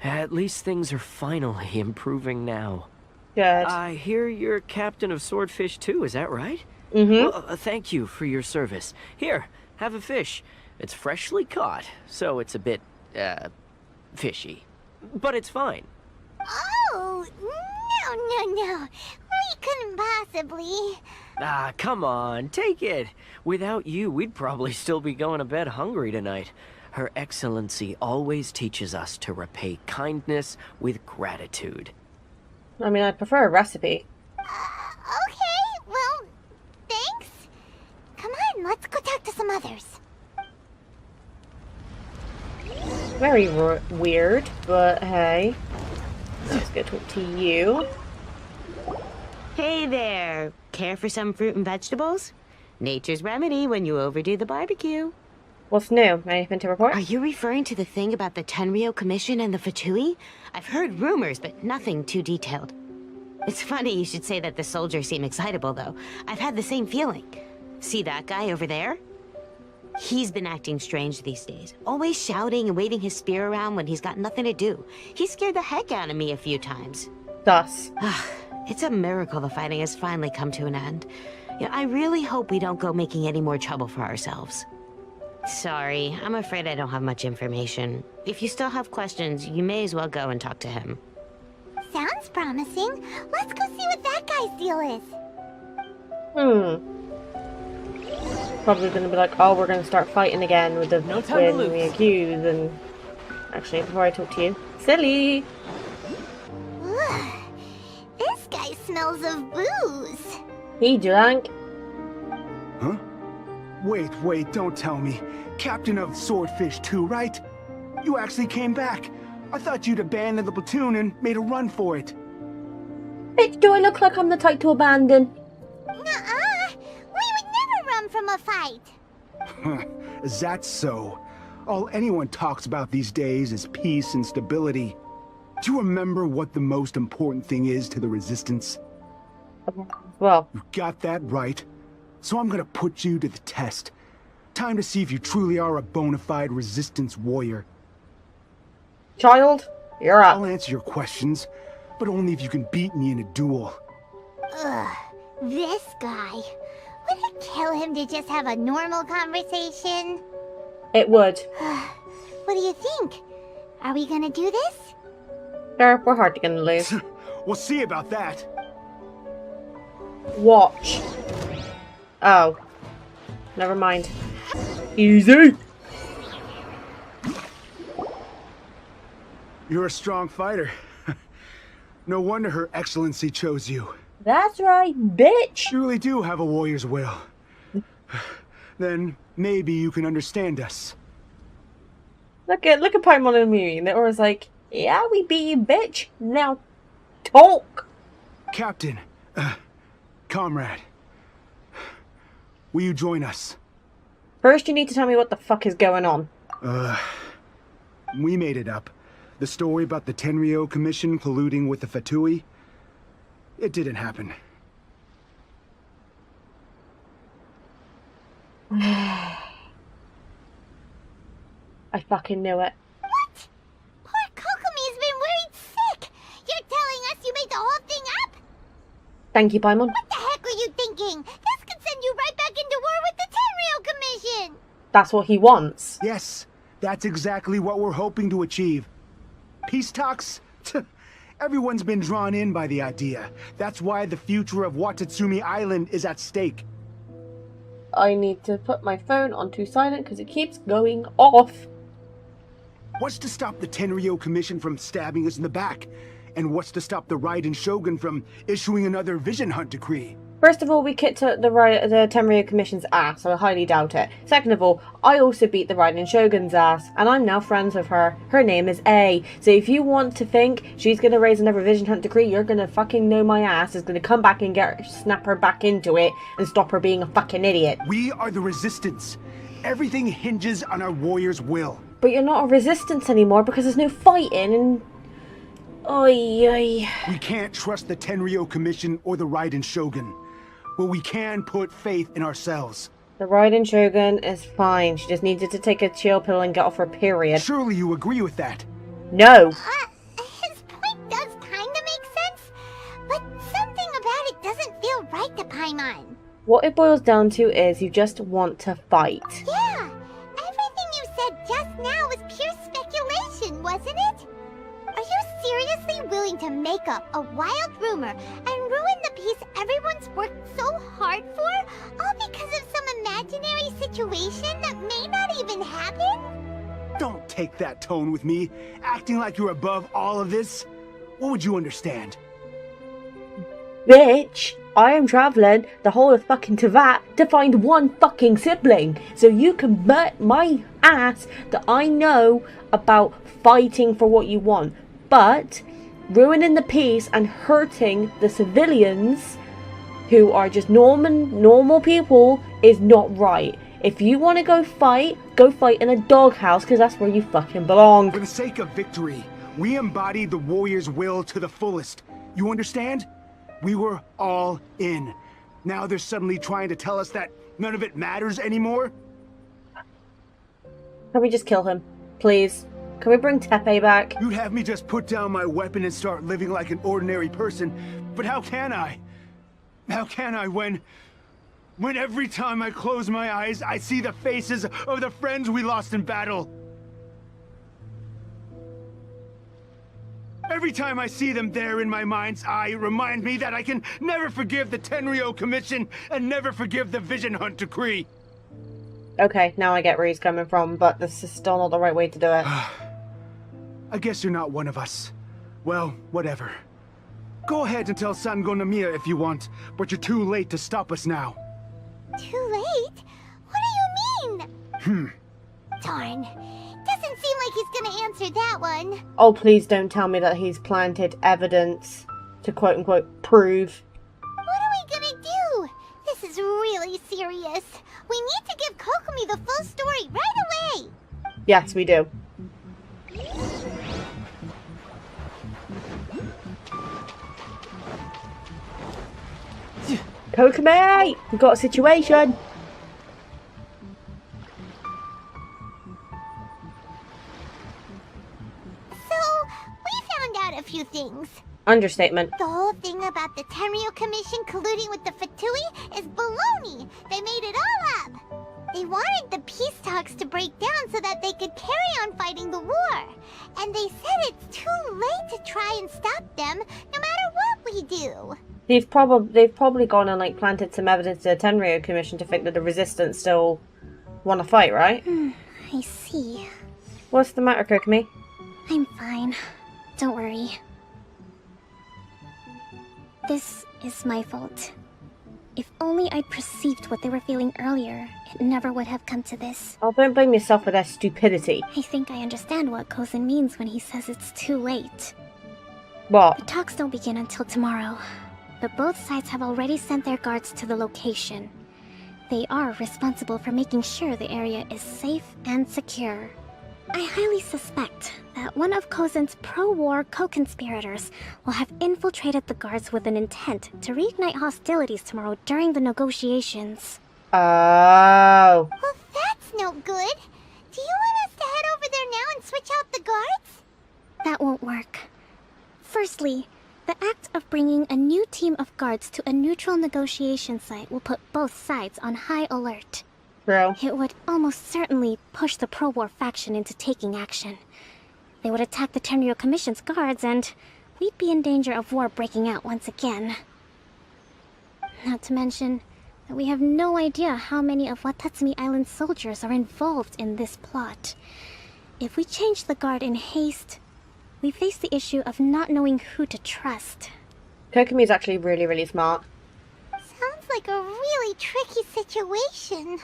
At least things are finally improving now. Good. I hear you're captain of Swordfish too, is that right? Mm-hmm. Well, thank you for your service. Here, have a fish. It's freshly caught, so it's a bit, fishy. But it's fine. Oh, no. We couldn't possibly. Come on, take it. Without you, we'd probably still be going to bed hungry tonight. Her Excellency always teaches us to repay kindness with gratitude. I mean, I'd prefer a recipe. Okay, well, thanks. Come on, let's go talk to some others. Very weird, but hey. Let's go talk to you. Hey there. Care for some fruit and vegetables? Nature's remedy when you overdo the barbecue. What's new? Anything to report? Are you referring to the thing about the Tenryou Commission and the Fatui? I've heard rumors, but nothing too detailed. It's funny you should say that the soldiers seem excitable, though. I've had the same feeling. See that guy over there? He's been acting strange these days. Always shouting and waving his spear around when he's got nothing to do. He scared the heck out of me a few times. Thus. It's a miracle the fighting has finally come to an end. Yeah, I really hope we don't go making any more trouble for ourselves. Sorry, I'm afraid I don't have much information. If you still have questions, you may as well go and talk to him. Sounds promising. Let's go see what that guy's deal is. Probably gonna be like, oh, we're gonna start fighting again with the accused, and actually, before I talk to you, silly. This guy smells of booze. Hey, Julank. Huh? Wait, don't tell me. Captain of Swordfish 2, right? You actually came back. I thought you'd abandoned the platoon and made a run for it. Bitch, do I look like I'm the type to abandon? Nuh-uh. We would never run from a fight. Is that so? All anyone talks about these days is peace and stability. Do you remember what the most important thing is to the Resistance? Well, you got that right. So I'm gonna put you to the test. Time to see if you truly are a bona fide Resistance warrior. Child, you're up. I'll answer your questions, but only if you can beat me in a duel. Ugh, this guy. Would it kill him to just have a normal conversation? It would. What do you think? Are we gonna do this? Sure, we're hardly gonna lose. We'll see about that. Watch. Oh. Never mind. Easy. You're a strong fighter. No wonder Her Excellency chose you. That's right, bitch. You really do have a warrior's will. Then maybe you can understand us. Look at Paimon and Mimi. They were like, yeah, we beat you, bitch. Now, talk. Captain, comrade, will you join us? First, you need to tell me what the fuck is going on. We made it up. The story about the Tenryo Commission colluding with the Fatui? It didn't happen. I fucking knew it. What? Poor Kokomi's been worried sick. You're telling us you made the whole thing up? Thank you, Paimon. What the heck were you thinking? This could send you right back into war with the Tenryo Commission. That's what he wants. Yes, that's exactly what we're hoping to achieve. Peace talks? Everyone's been drawn in by the idea. That's why the future of Watatsumi Island is at stake. I need to put my phone onto silent because it keeps going off. What's to stop the Tenryo Commission from stabbing us in the back? And what's to stop the Raiden Shogun from issuing another Vision Hunt decree? First of all, we kicked the Tenryo Commission's ass, so I highly doubt it. Second of all, I also beat the Raiden Shogun's ass, and I'm now friends with her. Her name is A. So if you want to think she's gonna raise another Vision Hunt decree, you're gonna fucking know my ass is gonna come back and snap her back into it and stop her being a fucking idiot. We are the Resistance. Everything hinges on our warriors' will. But you're not a Resistance anymore because there's no fighting and... Oy, oy. We can't trust the Tenryo Commission or the Raiden Shogun. But we can put faith in ourselves. The Raiden Shogun is fine. She just needed to take a chill pill and get off her period. Surely you agree with that? No. His point does kinda make sense, but something about it doesn't feel right to Paimon. What it boils down to is you just want to fight. Yeah, everything you said just now was pure speculation, wasn't it? Are you seriously willing to make up a wild rumor and ruin the peace everyone's worked so hard for, all because of some imaginary situation that may not even happen? Don't take that tone with me, acting like you're above all of this. What would you understand? Bitch, I am traveling the whole of fucking Teyvat to find one fucking sibling. So you can bet my ass that I know about fighting for what you want. But ruining the peace and hurting the civilians who are just normal people is not right. If you want to go fight in a doghouse because that's where you fucking belong. For the sake of victory, we embodied the warrior's will to the fullest. You understand? We were all in. Now they're suddenly trying to tell us that none of it matters anymore? Can we just kill him? Please? Can we bring Tepe back? You'd have me just put down my weapon and start living like an ordinary person, but how can I? How can I when every time I close my eyes, I see the faces of the friends we lost in battle? Every time I see them there in my mind's eye, it reminds me that I can never forgive the Tenryo Commission and never forgive the Vision Hunt decree. Okay, now I get where he's coming from, but this is still not the right way to do it. I guess you're not one of us. Well, whatever. Go ahead and tell Sango Namiya if you want, but you're too late to stop us now. Too late? What do you mean? Darn. Doesn't seem like he's gonna answer that one. Oh, please don't tell me that he's planted evidence to quote-unquote prove. What are we gonna do? This is really serious. We need to give Kokomi the full story right away. Yes, we do. Kokomi! We've got a situation! So, we found out a few things. Understatement. The whole thing about the Tenryo Commission colluding with the Fatui is baloney. They made it all up. They wanted the peace talks to break down so that they could carry on fighting the war. And they said it's too late to try and stop them, no matter what we do. They've probably gone and like planted some evidence to the Tenryo Commission to think that the Resistance still want to fight, right? I see. What's the matter, Kokomi? I'm fine. Don't worry. This is my fault. If only I'd perceived what they were feeling earlier, it never would have come to this. Oh, don't blame yourself for their stupidity. I think I understand what Kozen means when he says it's too late. What? The talks don't begin until tomorrow, but both sides have already sent their guards to the location. They are responsible for making sure the area is safe and secure. I highly suspect that one of Kozen's pro-war co-conspirators will have infiltrated the guards with an intent to reignite hostilities tomorrow during the negotiations. Oh. Well, that's no good. Do you want us to head over there now and switch out the guards? That won't work. Firstly, the act of bringing a new team of guards to a neutral negotiation site will put both sides on high alert. Bro. It would almost certainly push the pro-war faction into taking action. They would attack the Tenryou Commission's guards, and we'd be in danger of war breaking out once again. Not to mention that we have no idea how many of Watatsumi Island's soldiers are involved in this plot. If we change the guard in haste, we face the issue of not knowing who to trust. Kokomi is actually really, really smart. Sounds like a really tricky situation.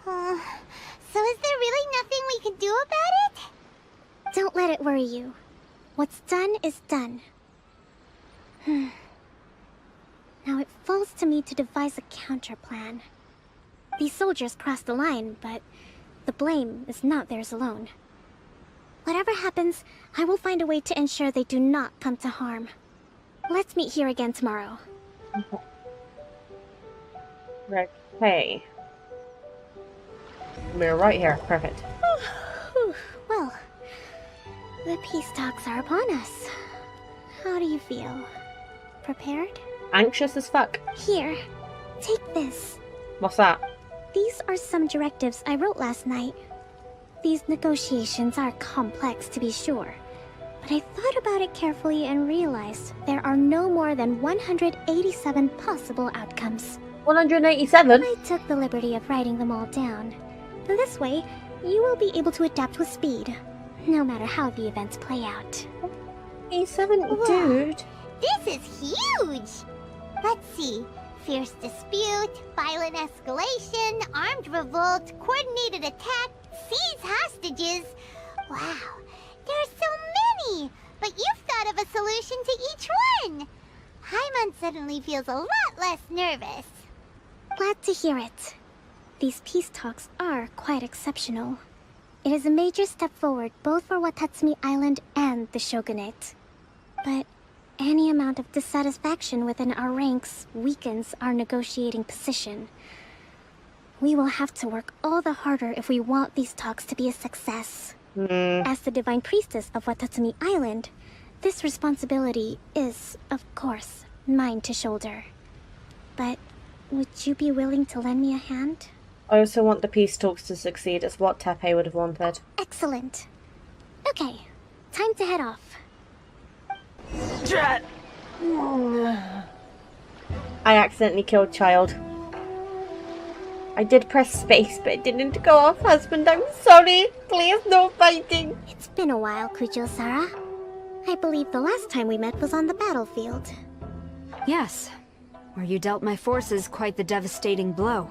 So is there really nothing we can do about it? Don't let it worry you. What's done is done. Now it falls to me to devise a counterplan. These soldiers crossed the line, but the blame is not theirs alone. Whatever happens, I will find a way to ensure they do not come to harm. Let's meet here again tomorrow. Okay. We're right here. Perfect. Well, the peace talks are upon us. How do you feel? Prepared? Anxious as fuck. Here, take this. What's that? These are some directives I wrote last night. These negotiations are complex, to be sure, but I thought about it carefully and realized there are no more than 187 possible outcomes. 187? I took the liberty of writing them all down. This way, you will be able to adapt with speed, no matter how the events play out. 87, dude. This is huge! Let's see. Fierce dispute, violent escalation, armed revolt, coordinated attack, seize hostages. Wow, there are so many! But you've thought of a solution to each one! Hyman suddenly feels a lot less nervous. Glad to hear it. These peace talks are quite exceptional. It is a major step forward both for Watatsumi Island and the Shogunate. But any amount of dissatisfaction within our ranks weakens our negotiating position. We will have to work all the harder if we want these talks to be a success. As the Divine Priestess of Watatsumi Island, this responsibility is, of course, mine to shoulder. But would you be willing to lend me a hand? I also want the peace talks to succeed. It's what Tepe would have wanted. Excellent. Okay, time to head off. Drat! I accidentally killed child. I did press space, but it didn't go off. Husband, I'm sorry. Please, no fighting. It's been a while, Kujo-Sara. I believe the last time we met was on the battlefield. Yes, where you dealt my forces quite the devastating blow.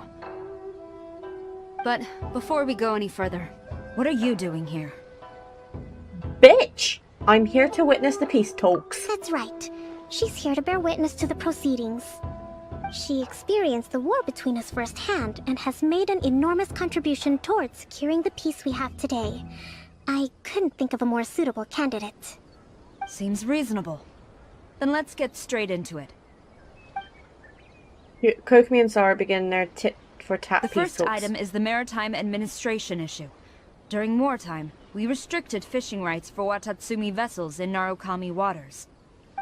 But before we go any further, what are you doing here? Bitch! I'm here to witness the peace talks. That's right. She's here to bear witness to the proceedings. She experienced the war between us firsthand and has made an enormous contribution towards securing the peace we have today. I couldn't think of a more suitable candidate. Seems reasonable. Then let's get straight into it. Kokomi and Sara begin their tit-for-tat The peace first talks. item is the maritime administration issue. During wartime, we restricted fishing rights for Watatsumi vessels in Narukami waters.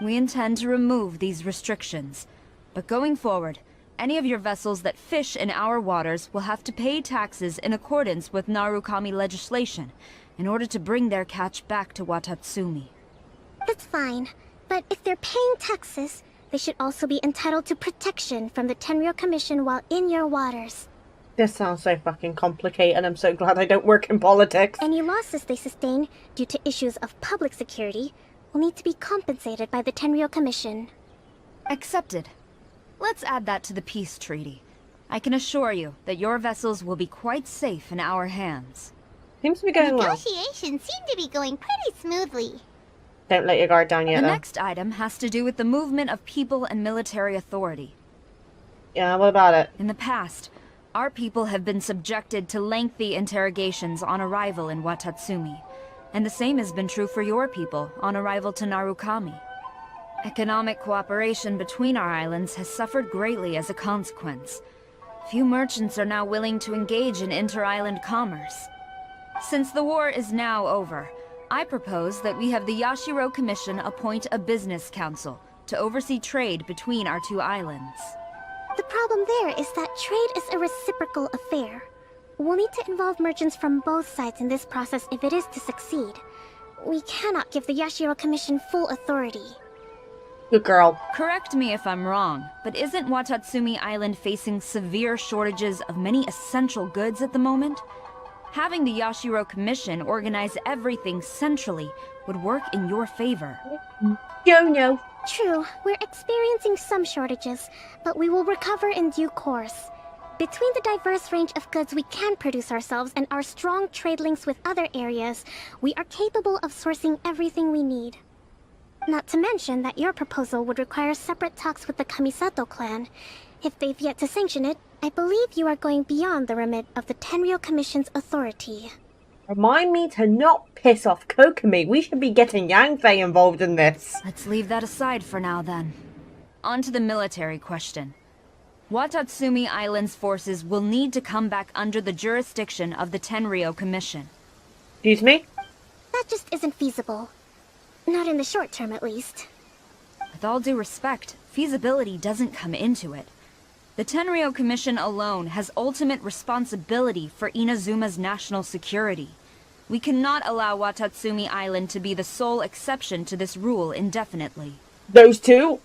We intend to remove these restrictions. But going forward, any of your vessels that fish in our waters will have to pay taxes in accordance with Narukami legislation in order to bring their catch back to Watatsumi. That's fine, but if they're paying taxes, they should also be entitled to protection from the Tenryou Commission while in your waters. This sounds so fucking complicated, and I'm so glad I don't work in politics. Any losses they sustain due to issues of public security will need to be compensated by the Tenryou Commission. Accepted. Let's add that to the peace treaty. I can assure you that your vessels will be quite safe in our hands. Seems to be going well. Negotiations seem to be going pretty smoothly. Don't let your guard down yet, The though. next item has to do with the movement of people and military authority. Yeah, what about it? In the past, Our people have been subjected to lengthy interrogations on arrival in Watatsumi, and the same has been true for your people on arrival to Narukami. Economic cooperation between our islands has suffered greatly as a consequence. Few merchants are now willing to engage in inter-island commerce. Since the war is now over, I propose that we have the Yashiro Commission appoint a business council to oversee trade between our two islands. The problem there is that trade is a reciprocal affair. We'll need to involve merchants from both sides in this process if it is to succeed. We cannot give the Yashiro Commission full authority. Good girl. Correct me if I'm wrong, but isn't Watatsumi Island facing severe shortages of many essential goods at the moment? Having the Yashiro Commission organize everything centrally would work in your favor. No. True, we're experiencing some shortages, but we will recover in due course. Between the diverse range of goods we can produce ourselves and our strong trade links with other areas, we are capable of sourcing everything we need. Not to mention that your proposal would require separate talks with the Kamisato clan. If they've yet to sanction it, I believe you are going beyond the remit of the Tenryou Commission's authority. Remind me to not piss off Kokomi. We should be getting Yangfei involved in this. Let's leave that aside for now then. On to the military question. Watatsumi Island's forces will need to come back under the jurisdiction of the Tenryou Commission. Excuse me? That just isn't feasible. Not in the short term, at least. With all due respect, feasibility doesn't come into it. The Tenryou Commission alone has ultimate responsibility for Inazuma's national security. We cannot allow Watatsumi Island to be the sole exception to this rule indefinitely. Those two?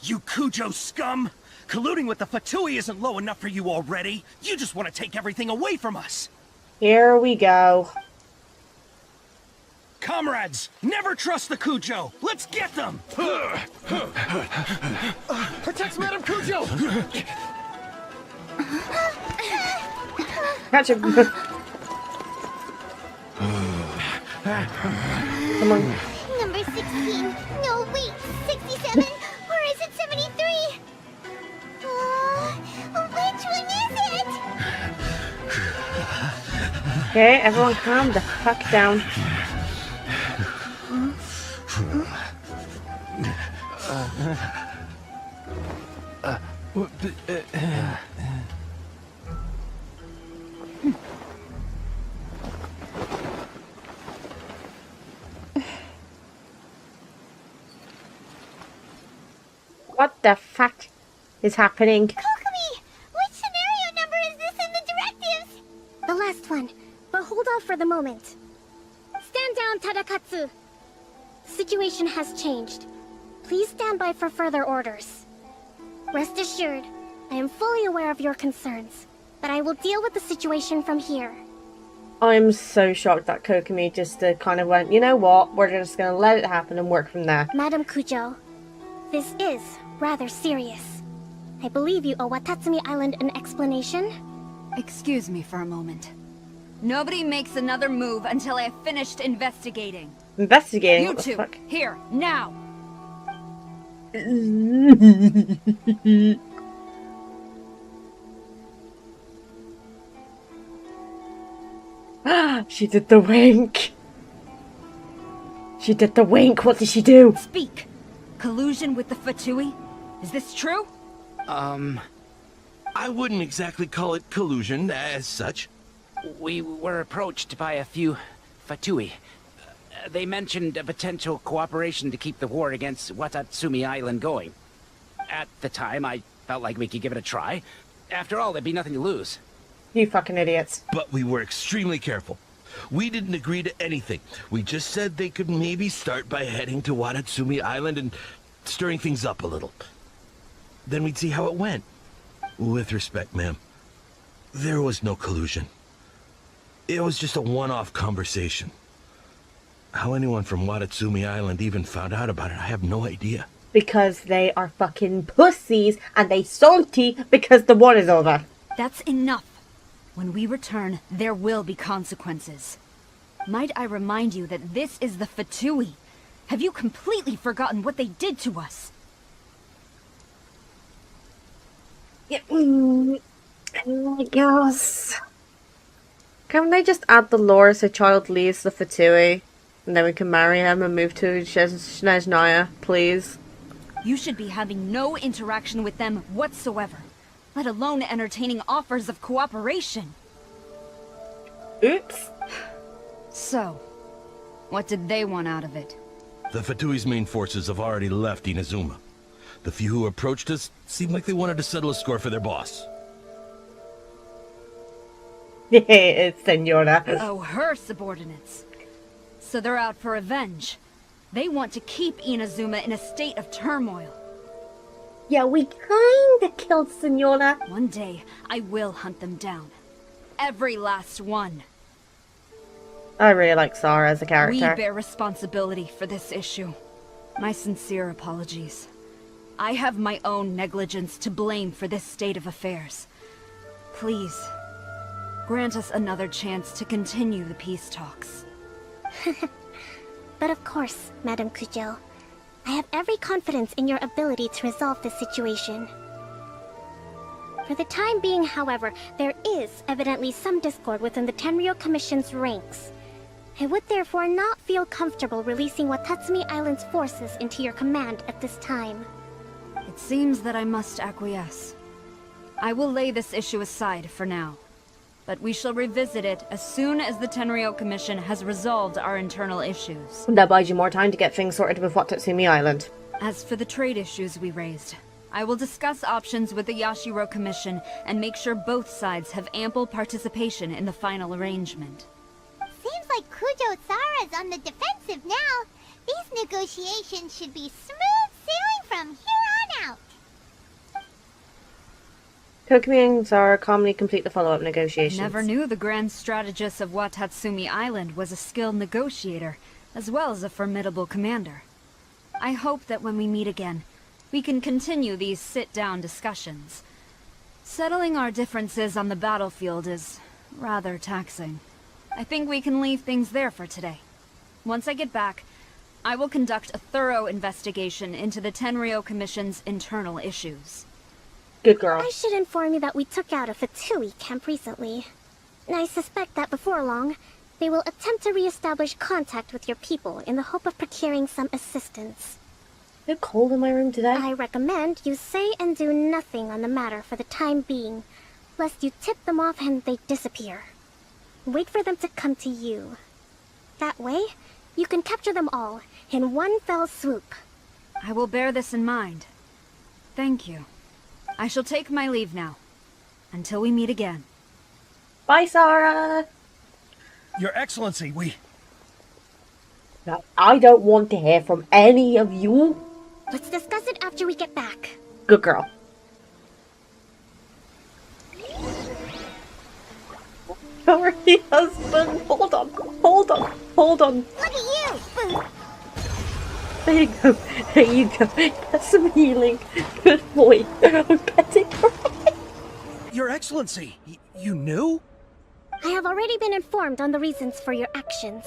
You Kujo scum! Colluding with the Fatui isn't low enough for you already. You just want to take everything away from us. Here we go. Comrades, never trust the Kujo. Let's get them. Protect Madame Kujo. Catch him. Come on. Number 16. No, wait. 67? Or is it 73? Which one is it? Okay, everyone calm the fuck down. What the fuck is happening? Kokomi! Which scenario number is this in the directives? The last one, but hold off for the moment. Stand down, Tadakatsu. Situation has changed. Please stand by for further orders. Rest assured, I am fully aware of your concerns, but I will deal with the situation from here. I'm so shocked that Kokomi just kind of went, you know what, we're just going to let it happen and work from there. Madam Kujo, this is rather serious. I believe you owe Watatsumi Island an explanation. Excuse me for a moment. Nobody makes another move until I have finished investigating. Investigating? You What the two, fuck? here, now! She did the wink. She did the wink. What did she do? Speak! Collusion with the Fatui? Is this true? I wouldn't exactly call it collusion as such. We were approached by a few Fatui. They mentioned a potential cooperation to keep the war against Watatsumi Island going. At the time, I felt like we could give it a try. After all, there'd be nothing to lose. You fucking idiots. But we were extremely careful. We didn't agree to anything. We just said they could maybe start by heading to Watatsumi Island and stirring things up a little. Then we'd see how it went. With respect, ma'am, there was no collusion. It was just a one-off conversation. How anyone from Watatsumi Island even found out about it, I have no idea. Because they are fucking pussies and they salty because the war is over. That's enough. When we return, there will be consequences. Might I remind you that this is the Fatui? Have you completely forgotten what they did to us? Yeah. I guess. Can't they just add the lore so child leaves the Fatui? And then we can marry him and move to Snezhnaya, please? You should be having no interaction with them whatsoever, let alone entertaining offers of cooperation. Oops. So, what did they want out of it? The Fatui's main forces have already left Inazuma. The few who approached us seemed like they wanted to settle a score for their boss. It's Senora. Oh, her subordinates. So they're out for revenge. They want to keep Inazuma in a state of turmoil. Yeah, we kinda killed Senora. One day, I will hunt them down. Every last one. I really like Sarah as a character. We bear responsibility for this issue. My sincere apologies. I have my own negligence to blame for this state of affairs. Please, grant us another chance to continue the peace talks. But of course, Madame Kujo. I have every confidence in your ability to resolve this situation. For the time being, however, there is evidently some discord within the Tenryou Commission's ranks. I would therefore not feel comfortable releasing Watatsumi Island's forces into your command at this time. It seems that I must acquiesce. I will lay this issue aside for now. But we shall revisit it as soon as the Tenryou Commission has resolved our internal issues. That buys you more time to get things sorted with Watatsumi Island. As for the trade issues we raised, I will discuss options with the Yashiro Commission and make sure both sides have ample participation in the final arrangement. Seems like Kujo Sara's on the defensive now. These negotiations should be smooth sailing from here on out. Kokomi and Zara calmly complete the follow-up negotiations. Never knew the grand strategist of Watatsumi Island was a skilled negotiator, as well as a formidable commander. I hope that when we meet again, we can continue these sit-down discussions. Settling our differences on the battlefield is rather taxing. I think we can leave things there for today. Once I get back, I will conduct a thorough investigation into the Tenryou Commission's internal issues. Good girl. I should inform you that we took out a Fatui camp recently. I suspect that before long, they will attempt to re-establish contact with your people in the hope of procuring some assistance. Is it cold in my room today? I recommend you say and do nothing on the matter for the time being, lest you tip them off and they disappear. Wait for them to come to you. That way, you can capture them all in one fell swoop. I will bear this in mind. Thank you. I shall take my leave now. Until we meet again. Bye, Sarah! Your Excellency, we... Now, I don't want to hear from any of you. Let's discuss it after we get back. Good girl. Sorry, husband. Hold on. Hold on. Hold on. Look at you, Boo! There you go. There you go. Get some healing. Good boy. I'm petting her. Your Excellency, you knew? I have already been informed on the reasons for your actions.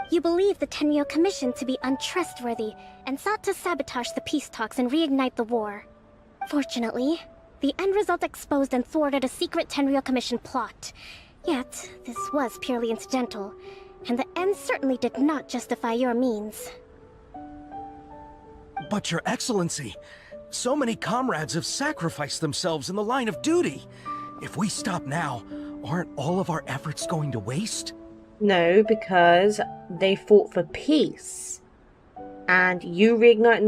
You believe the Tenryou Commission to be untrustworthy and sought to sabotage the peace talks and reignite the war. Fortunately, the end result exposed and thwarted a secret Tenryou Commission plot. Yet, this was purely incidental, and the end certainly did not justify your means. But Your Excellency, so many comrades have sacrificed themselves in the line of duty. If we stop now, aren't all of our efforts going to waste? No, because they fought for peace. And you reigniting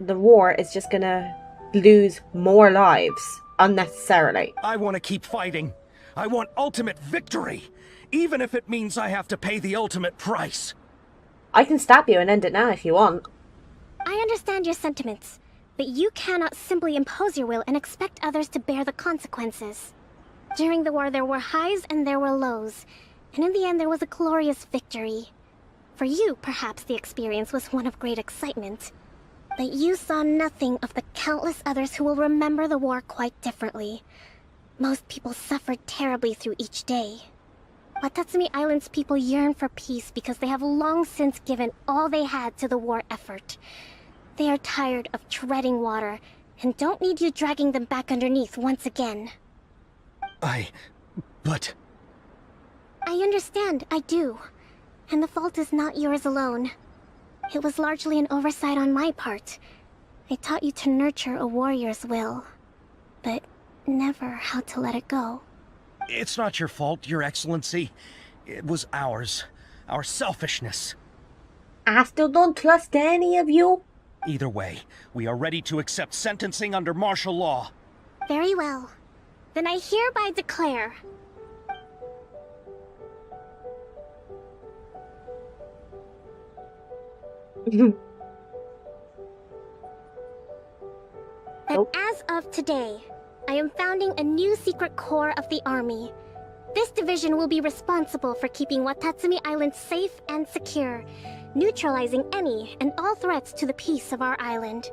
the war is just gonna lose more lives unnecessarily. I want to keep fighting. I want ultimate victory, even if it means I have to pay the ultimate price. I can stab you and end it now if you want. I understand your sentiments, but you cannot simply impose your will and expect others to bear the consequences. During the war there were highs and there were lows, and in the end there was a glorious victory. For you, perhaps the experience was one of great excitement. But you saw nothing of the countless others who will remember the war quite differently. Most people suffered terribly through each day. Watatsumi Island's people yearn for peace because they have long since given all they had to the war effort. They are tired of treading water, and don't need you dragging them back underneath once again. But... I understand, I do. And the fault is not yours alone. It was largely an oversight on my part. I taught you to nurture a warrior's will, but never how to let it go. It's not your fault, Your Excellency. It was ours. Our selfishness. I still don't trust any of you. Either way, we are ready to accept sentencing under martial law. Very well. Then I hereby declare... that as of today, I am founding a new secret corps of the army. This division will be responsible for keeping Watatsumi Island safe and secure, neutralizing any and all threats to the peace of our island.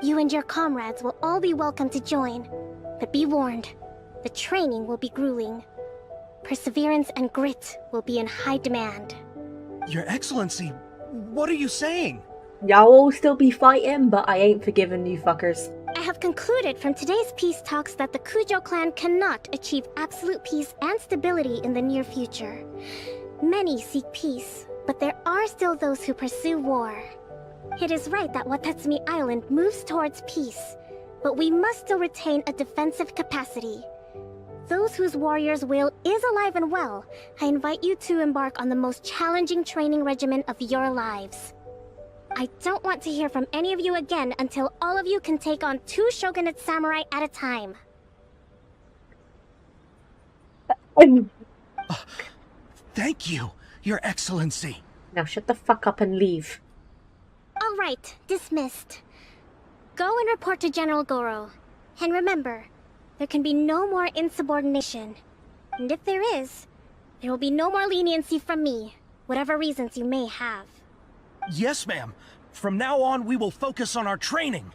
You and your comrades will all be welcome to join, but be warned, the training will be grueling. Perseverance and grit will be in high demand. Your Excellency, what are you saying? Y'all will still be fighting, but I ain't forgiving you fuckers. I have concluded from today's peace talks that the Kujo clan cannot achieve absolute peace and stability in the near future. Many seek peace, but there are still those who pursue war. It is right that Watatsumi Island moves towards peace, but we must still retain a defensive capacity. Those whose warrior's will is alive and well, I invite you to embark on the most challenging training regimen of your lives. I don't want to hear from any of you again until all of you can take on 2 shogunate samurai at a time. Thank you, Your Excellency. Now shut the fuck up and leave. All right, dismissed. Go and report to General Goro. And remember, there can be no more insubordination. And if there is, there will be no more leniency from me, whatever reasons you may have. Yes, ma'am. From now on, we will focus on our training.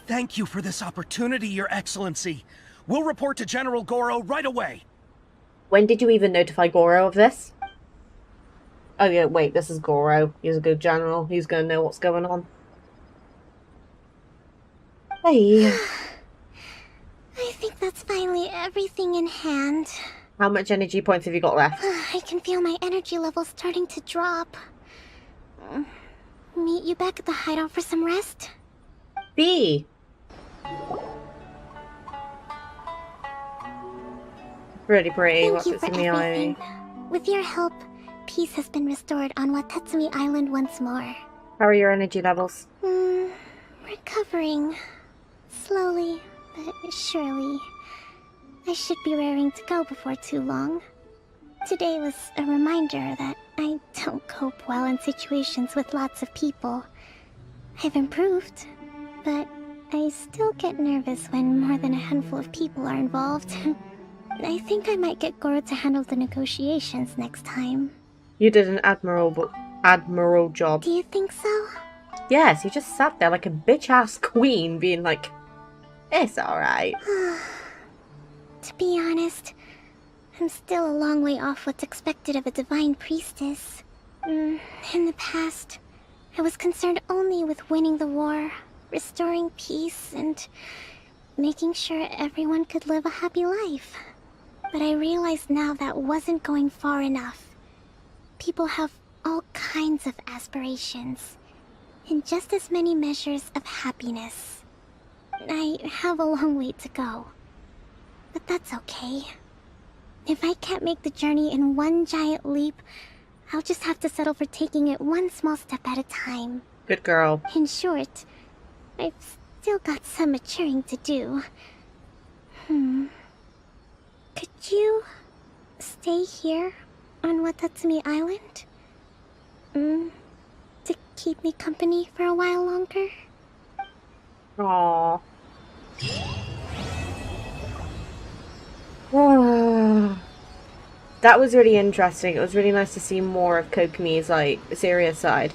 Thank you for this opportunity, Your Excellency. We'll report to General Goro right away. When did you even notify Goro of this? Oh yeah, wait, this is Goro. He's a good general. He's gonna know what's going on. Hey. I think that's finally everything in hand. How much energy points have you got left? I can feel my energy levels starting to drop. Meet you back at the hideout for some rest? B. Pretty pretty. Thank you for in the everything. eye. With your help, peace has been restored on Watatsumi Island once more. How are your energy levels? Recovering. Slowly, but surely. I should be raring to go before too long. Today was a reminder that I don't cope well in situations with lots of people. I've improved, but I still get nervous when more than a handful of people are involved. I think I might get Goro to handle the negotiations next time. You did an admirable job. Do you think so? Yes, you just sat there like a bitch-ass queen being like, it's alright. To be honest, I'm still a long way off what's expected of a divine priestess. In the past, I was concerned only with winning the war, restoring peace, and making sure everyone could live a happy life. But I realize now that wasn't going far enough. People have all kinds of aspirations, and just as many measures of happiness. I have a long way to go, but that's okay. If I can't make the journey in one giant leap, I'll just have to settle for taking it one small step at a time. Good girl. In short, I've still got some maturing to do. Could you stay here on Watatsumi Island? To keep me company for a while longer? Aww. That was really interesting. It was really nice to see more of Kokomi's, like, serious side.